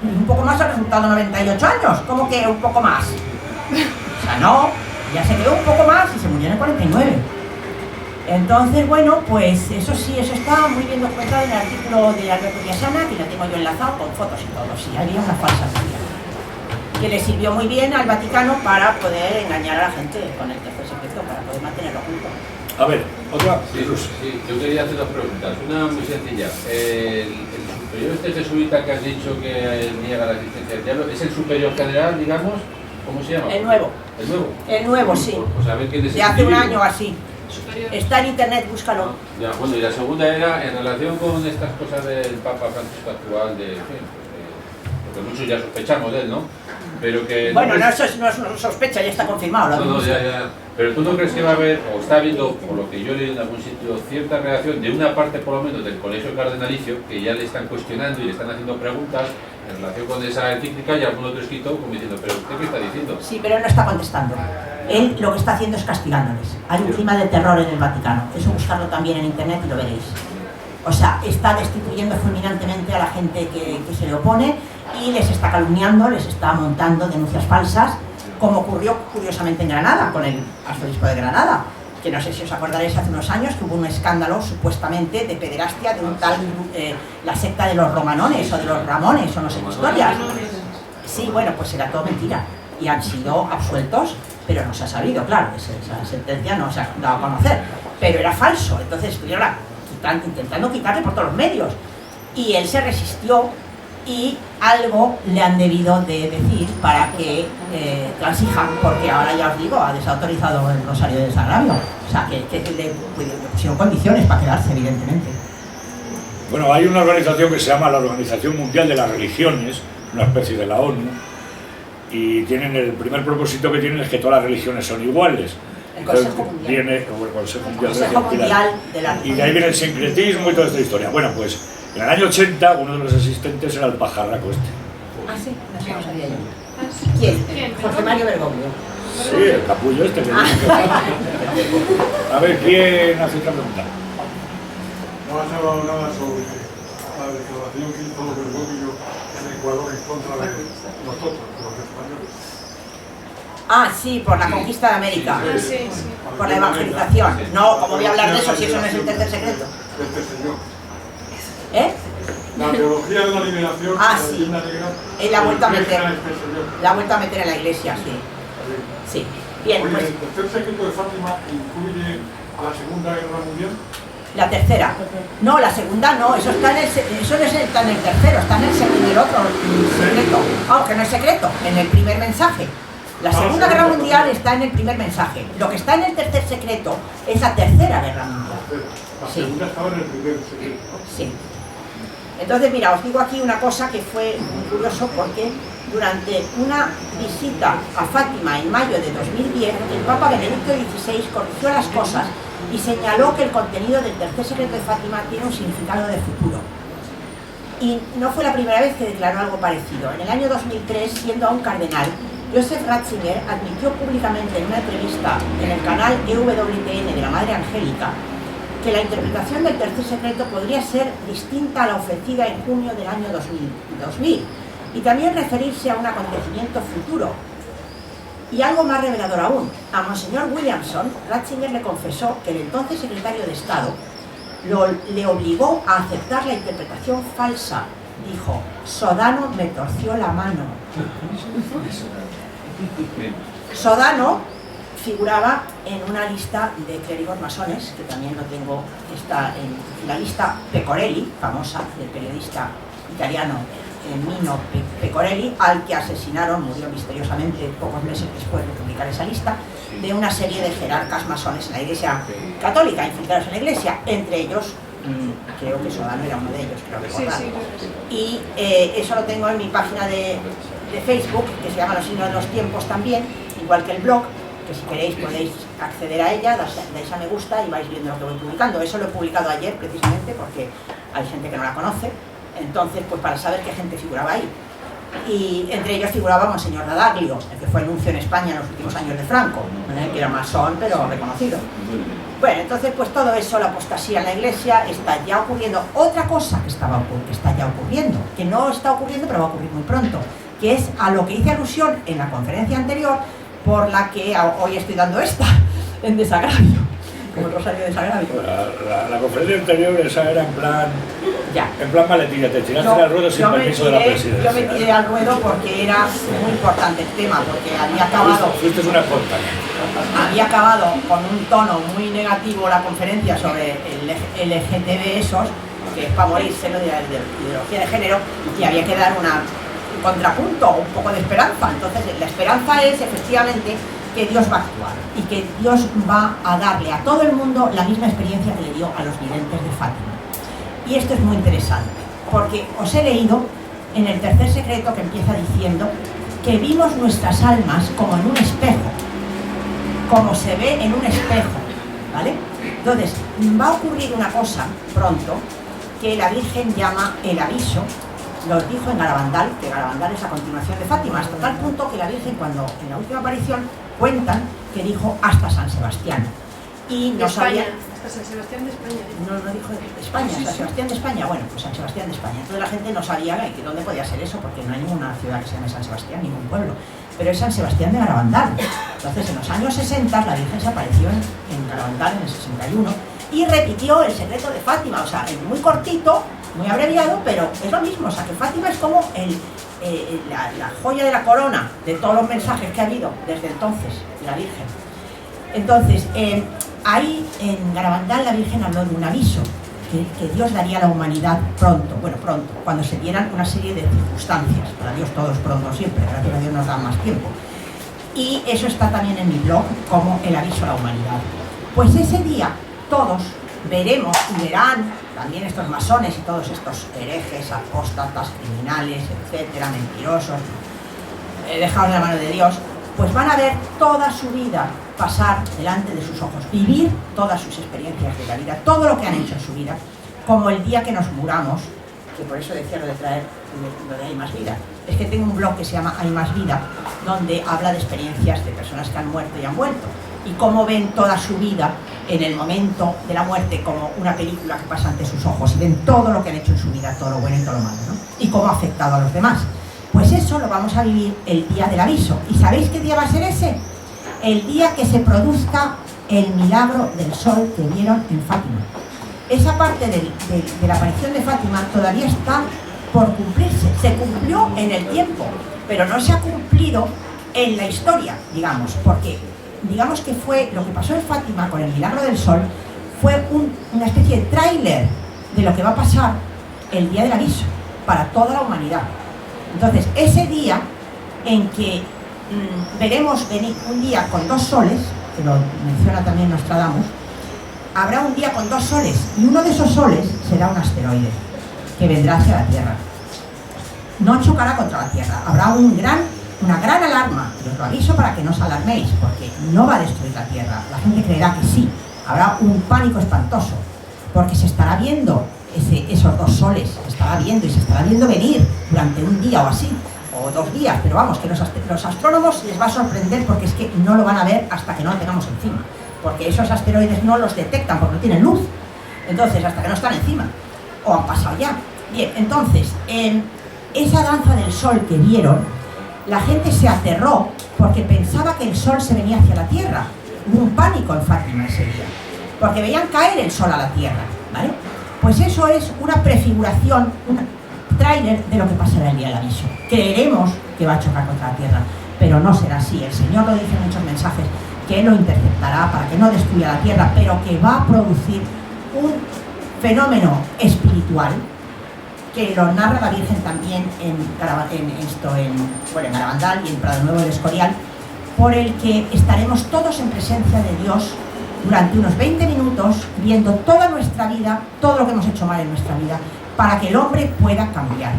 Y un poco más ha resultado 98 años, ¿cómo que un poco más? O sea, no, ya se quedó un poco más y se murió en el 49. Entonces, bueno, pues eso sí, eso está muy bien documentado en el artículo de Alberto Viasana, que lo tengo yo enlazado con fotos y todo. Sí, había una falsa teoría que le sirvió muy bien al Vaticano para poder engañar a la gente con el tercer secreto, para poder mantenerlo junto. A ver, otra. Sí, yo quería hacer dos preguntas. Una muy sencilla. El superior jesuita que has dicho que niega la existencia del diablo, ¿es el superior general, digamos? ¿Cómo se llama? El nuevo. ¿El nuevo? El nuevo, sí. Pues a ver quién es de hace un año así. Está en internet, búscalo. Ya, bueno, y la segunda era en relación con estas cosas del Papa Francisco actual, porque muchos ya sospechamos de él, ¿no? Pero que bueno, no, eso no es una sospecha, ya está confirmado. No, ya. Pero tú no crees que va a haber, o está habiendo, por lo que yo leí en algún sitio, cierta reacción de una parte por lo menos del colegio cardenalicio, que ya le están cuestionando y le están haciendo preguntas en relación con esa encíclica, y algún otro escrito como diciendo, ¿pero usted qué está diciendo? Sí, pero él no está contestando. Él lo que está haciendo es castigándoles. Hay un clima de terror en el Vaticano. Eso buscarlo también en internet y lo veréis. O sea, está destituyendo fulminantemente a la gente que se le opone y les está calumniando, les está montando denuncias falsas, como ocurrió curiosamente en Granada, con el arzobispo de Granada, que no sé si os acordaréis hace unos años que hubo un escándalo supuestamente de pederastia de un tal, la secta de los romanones o de los ramones o no sé qué historias. Sí, bueno, pues era todo mentira y han sido absueltos, pero no se ha sabido, claro, esa sentencia no se ha dado a conocer, pero era falso, entonces estuvieron intentando quitarle por todos los medios y él se resistió y algo le han debido de decir para que transijan, porque ahora ya os digo, ha desautorizado el Rosario de Desagravio, o sea que le pusieron condiciones para quedarse, evidentemente. Bueno, hay una organización que se llama la Organización Mundial de las Religiones, una especie de la ONU, y tienen el primer propósito que tienen es que todas las religiones son iguales. El Consejo Mundial. Viene el Consejo Mundial de la y de ahí viene el sincretismo y toda esta historia. Bueno, pues en el año 80 uno de los asistentes era el pajarraco este. Ah, sí, no sabía yo. ¿Quién? Jorge Mario Bergoglio. Sí, el capullo este que A ver, ¿quién hace otra pregunta? No has hablado nada sobre la declaración que hizo Bergoglio en Ecuador en contra de nosotros, los españoles. Ah, sí, por la conquista de América. Sí. Por la evangelización. No, ¿cómo voy a hablar de eso si eso no es el tercer secreto? Este señor. ¿Eh? La teología de la liberación. Ah, sí. Él la ha vuelto a meter. La ha vuelto a meter en la iglesia, sí. Sí. Bien, Oye, pues. ¿el tercer secreto de Fátima incluye la Segunda Guerra Mundial? La tercera. No, la segunda no, eso está eso no está en el tercero, está en el otro secreto. Aunque no es secreto, en el primer mensaje. La Segunda Guerra Mundial está en el primer mensaje. Lo que está en el tercer secreto es la Tercera Guerra Mundial. La segunda estaba en el primer secreto. Sí. Entonces, mira, os digo aquí una cosa que fue muy curioso porque durante una visita a Fátima en mayo de 2010, el Papa Benedicto XVI corrigió las cosas y señaló que el contenido del tercer secreto de Fátima tiene un significado de futuro. Y no fue la primera vez que declaró algo parecido. En el año 2003, siendo aún cardenal, Joseph Ratzinger admitió públicamente en una entrevista en el canal EWTN de la Madre Angélica que la interpretación del tercer secreto podría ser distinta a la ofrecida en junio del año 2000 y también referirse a un acontecimiento futuro. Y algo más revelador aún, a Monseñor Williamson, Ratzinger le confesó que el entonces secretario de Estado le obligó a aceptar la interpretación falsa. Dijo: Sodano me torció la mano. Sodano figuraba en una lista de clérigos masones, que también lo tengo, está en la lista Pecorelli, famosa, del periodista italiano Mino Pecorelli, al que asesinaron, murió misteriosamente pocos meses después de publicar esa lista, de una serie de jerarcas masones en la Iglesia Católica, infiltrados en la Iglesia, entre ellos, creo que Sodano era uno de ellos, creo recordar. Y eso lo tengo en mi página de Facebook, que se llama Los Signos de los Tiempos también, igual que el blog, que si queréis podéis acceder a ella, dais a me gusta y vais viendo lo que voy publicando. Eso lo he publicado ayer precisamente porque hay gente que no la conoce, entonces pues para saber qué gente figuraba ahí. Y entre ellos figuraba Monseñor D'Adaglio, el que fue nuncio en España en los últimos años de Franco, que era masón pero reconocido. Bueno, entonces pues todo eso, la apostasía en la Iglesia, está ya ocurriendo. Otra cosa que está ya ocurriendo, que no está ocurriendo pero va a ocurrir muy pronto, que es a lo que hice alusión en la conferencia anterior, por la que hoy estoy dando esta, en desagravio, como Rosario de desagravio. La conferencia anterior esa era en plan maletilla, te tiraste al ruedo sin permiso de la presidencia. Yo me tiré al ruedo porque era muy importante el tema, porque había acabado... Fuiste una espontánea. Había acabado con un tono muy negativo la conferencia sobre el LGTB esos, que es para morirse, ¿no?, de la ideología de género, y había que dar un contrapunto, un poco de esperanza. Entonces la esperanza es efectivamente que Dios va a actuar y que Dios va a darle a todo el mundo la misma experiencia que le dio a los videntes de Fátima. Y esto es muy interesante, porque os he leído en el tercer secreto que empieza diciendo que vimos nuestras almas como en un espejo, como se ve en un espejo, ¿vale? Entonces, va a ocurrir una cosa pronto que la Virgen llama el aviso. Lo dijo en Garabandal, que Garabandal es la continuación de Fátima, hasta tal punto que la Virgen, cuando en la última aparición cuentan que dijo hasta San Sebastián. Y no sabía... Hasta San Sebastián de España. No dijo España, San Sebastián de España. Bueno, pues San Sebastián de España. Entonces la gente no sabía que dónde podía ser eso, porque no hay ninguna ciudad que se llame San Sebastián, ningún pueblo. Pero es San Sebastián de Garabandal. Entonces en los años 60 la Virgen se apareció en Garabandal en el 61 y repitió el secreto de Fátima, o sea, muy cortito, muy abreviado, pero es lo mismo. O sea, que Fátima es como la joya de la corona de todos los mensajes que ha habido desde entonces de la Virgen. Entonces, ahí en Garabandal la Virgen habló de un aviso que Dios daría a la humanidad pronto, cuando se dieran una serie de circunstancias. Para Dios todo es pronto siempre, gracias a Dios nos da más tiempo. Y eso está también en mi blog como el aviso a la humanidad. Pues ese día todos veremos y verán, también estos masones y todos estos herejes, apóstatas, criminales, etcétera, mentirosos, dejados de la mano de Dios, pues van a ver toda su vida pasar delante de sus ojos, vivir todas sus experiencias de la vida, todo lo que han hecho en su vida, como el día que nos muramos, que por eso decía lo de traer lo de Hay Más Vida. Es que tengo un blog que se llama Hay Más Vida, donde habla de experiencias de personas que han muerto y han vuelto, y cómo ven toda su vida en el momento de la muerte como una película que pasa ante sus ojos, y ven todo lo que han hecho en su vida, todo lo bueno y todo lo malo, ¿no? Y cómo ha afectado a los demás. Pues eso lo vamos a vivir el día del aviso. ¿Y sabéis qué día va a ser ese? El día que se produzca el milagro del sol que vieron en Fátima. Esa parte de la aparición de Fátima todavía está por cumplirse. Se cumplió en el tiempo, pero no se ha cumplido en la historia, digamos, porque digamos que fue lo que pasó en Fátima con el milagro del sol, fue una especie de tráiler de lo que va a pasar el día del aviso para toda la humanidad. Entonces, ese día en que veremos venir un día con dos soles, que lo menciona también Nostradamus, habrá un día con dos soles, y uno de esos soles será un asteroide que vendrá hacia la Tierra. No chocará contra la Tierra, habrá una gran alarma, y os lo aviso para que no os alarméis, porque no va a destruir la Tierra. La gente creerá que sí, habrá un pánico espantoso, porque se estará viendo esos dos soles, se estará viendo y se estará viendo venir durante un día o así, o 2 días, pero vamos, que los astrónomos les va a sorprender, porque es que no lo van a ver hasta que no lo tengamos encima, porque esos asteroides no los detectan porque no tienen luz. Entonces, hasta que no están encima, o han pasado ya. Bien, entonces, en esa danza del sol que vieron, la gente se aterró porque pensaba que el sol se venía hacia la tierra. Hubo un pánico en Fátima ese día, porque veían caer el sol a la tierra, ¿vale? Pues eso es una prefiguración, un tráiler de lo que pasará el día del aviso. Creeremos que va a chocar contra la tierra, pero no será así. El Señor lo dice en muchos mensajes, que Él lo interceptará para que no destruya la tierra, pero que va a producir un fenómeno espiritual que lo narra la Virgen también en Garabandal y en Prado Nuevo del Escorial, por el que estaremos todos en presencia de Dios durante unos 20 minutos, viendo toda nuestra vida, todo lo que hemos hecho mal en nuestra vida, para que el hombre pueda cambiar.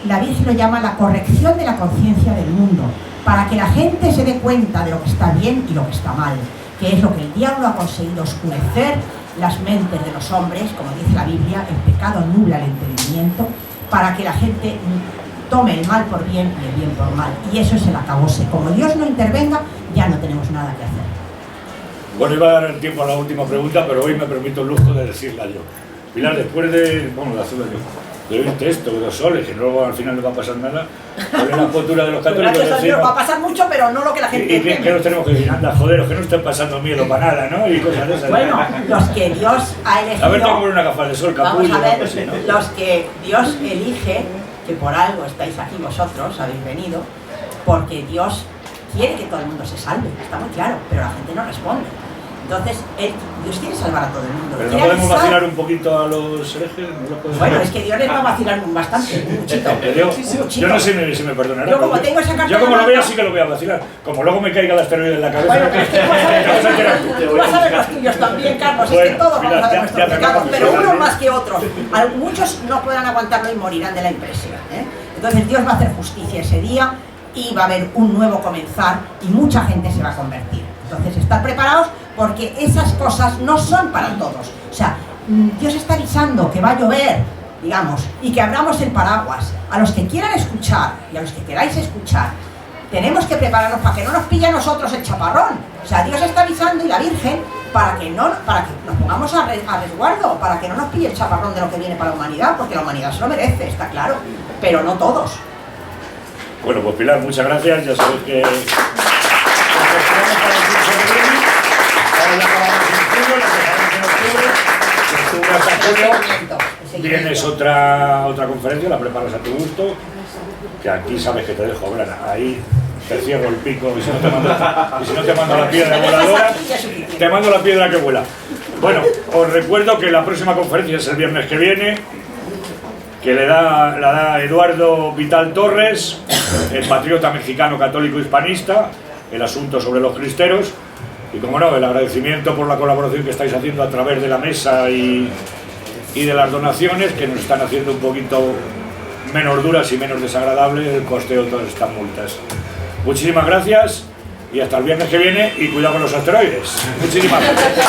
La Virgen lo llama la corrección de la conciencia del mundo, para que la gente se dé cuenta de lo que está bien y lo que está mal, que es lo que el diablo ha conseguido: oscurecer las mentes de los hombres. Como dice la Biblia, el pecado nubla el entendimiento, para que la gente tome el mal por bien y el bien por mal. Y eso es el acabose. Como Dios no intervenga, ya no tenemos nada que hacer. Bueno, iba a dar el tiempo a la última pregunta, pero hoy me permito el lujo de decirla yo. Pilar, después de hacerla yo, de oírte esto, de los soles, que luego al final no va a pasar nada, ¿cuál es la postura de los católicos? Gracias a Dios va a pasar mucho, pero no lo que la gente y que nos tenemos que decir, anda, joder, que no estén pasando miedo para nada, ¿no? Y cosas de esas. Bueno, los que Dios ha elegido... A ver, tengo que poner una gafa de sol, capullo. Vamos a ver, así, ¿no? Los que Dios elige, que por algo estáis aquí vosotros, habéis venido, porque Dios quiere que todo el mundo se salve, está muy claro, pero la gente no responde. Entonces, Dios quiere salvar a todo el mundo. Pero no podemos vacilar un poquito a los herejes. Bueno, es que Dios les va a vacilar bastante, un muchito. Yo no sé si me perdonará. Yo como tengo esa carta, yo como lo vea sí que lo voy a vacilar. Como luego me caiga el asteroide en la cabeza. Bueno, es que tú vas a ver los tuyos también, Carlos. Bueno, es que todos vamos a ver nuestros pecados, pero unos más que otros. Muchos no podrán aguantarlo y morirán de la impresión, ¿eh? Entonces Dios va a hacer justicia ese día y va a haber un nuevo comenzar y mucha gente se va a convertir. Entonces, estar preparados, porque esas cosas no son para todos. O sea, Dios está avisando que va a llover, digamos, y que abramos el paraguas. A los que quieran escuchar y a los que queráis escuchar, tenemos que prepararnos para que no nos pille a nosotros el chaparrón. O sea, Dios está avisando, y la Virgen, para que nos pongamos a resguardo, para que no nos pille el chaparrón de lo que viene para la humanidad, porque la humanidad se lo merece, está claro, pero no todos. Bueno, pues Pilar, muchas gracias. Ya sabéis que... Tienes otra conferencia, la preparas a tu gusto, que aquí sabes que te dejo, Brana, ahí te cierro el pico y si no te mando la piedra voladora, te mando la piedra que vuela. Bueno, os recuerdo que la próxima conferencia es el viernes que viene, que la da Eduardo Vital Torres, el patriota mexicano católico hispanista, el asunto sobre los cristeros. Y como no, el agradecimiento por la colaboración que estáis haciendo a través de la mesa y de las donaciones, que nos están haciendo un poquito menos duras y menos desagradable el costeo de todas estas multas. Muchísimas gracias y hasta el viernes que viene, y cuidado con los asteroides. Muchísimas gracias.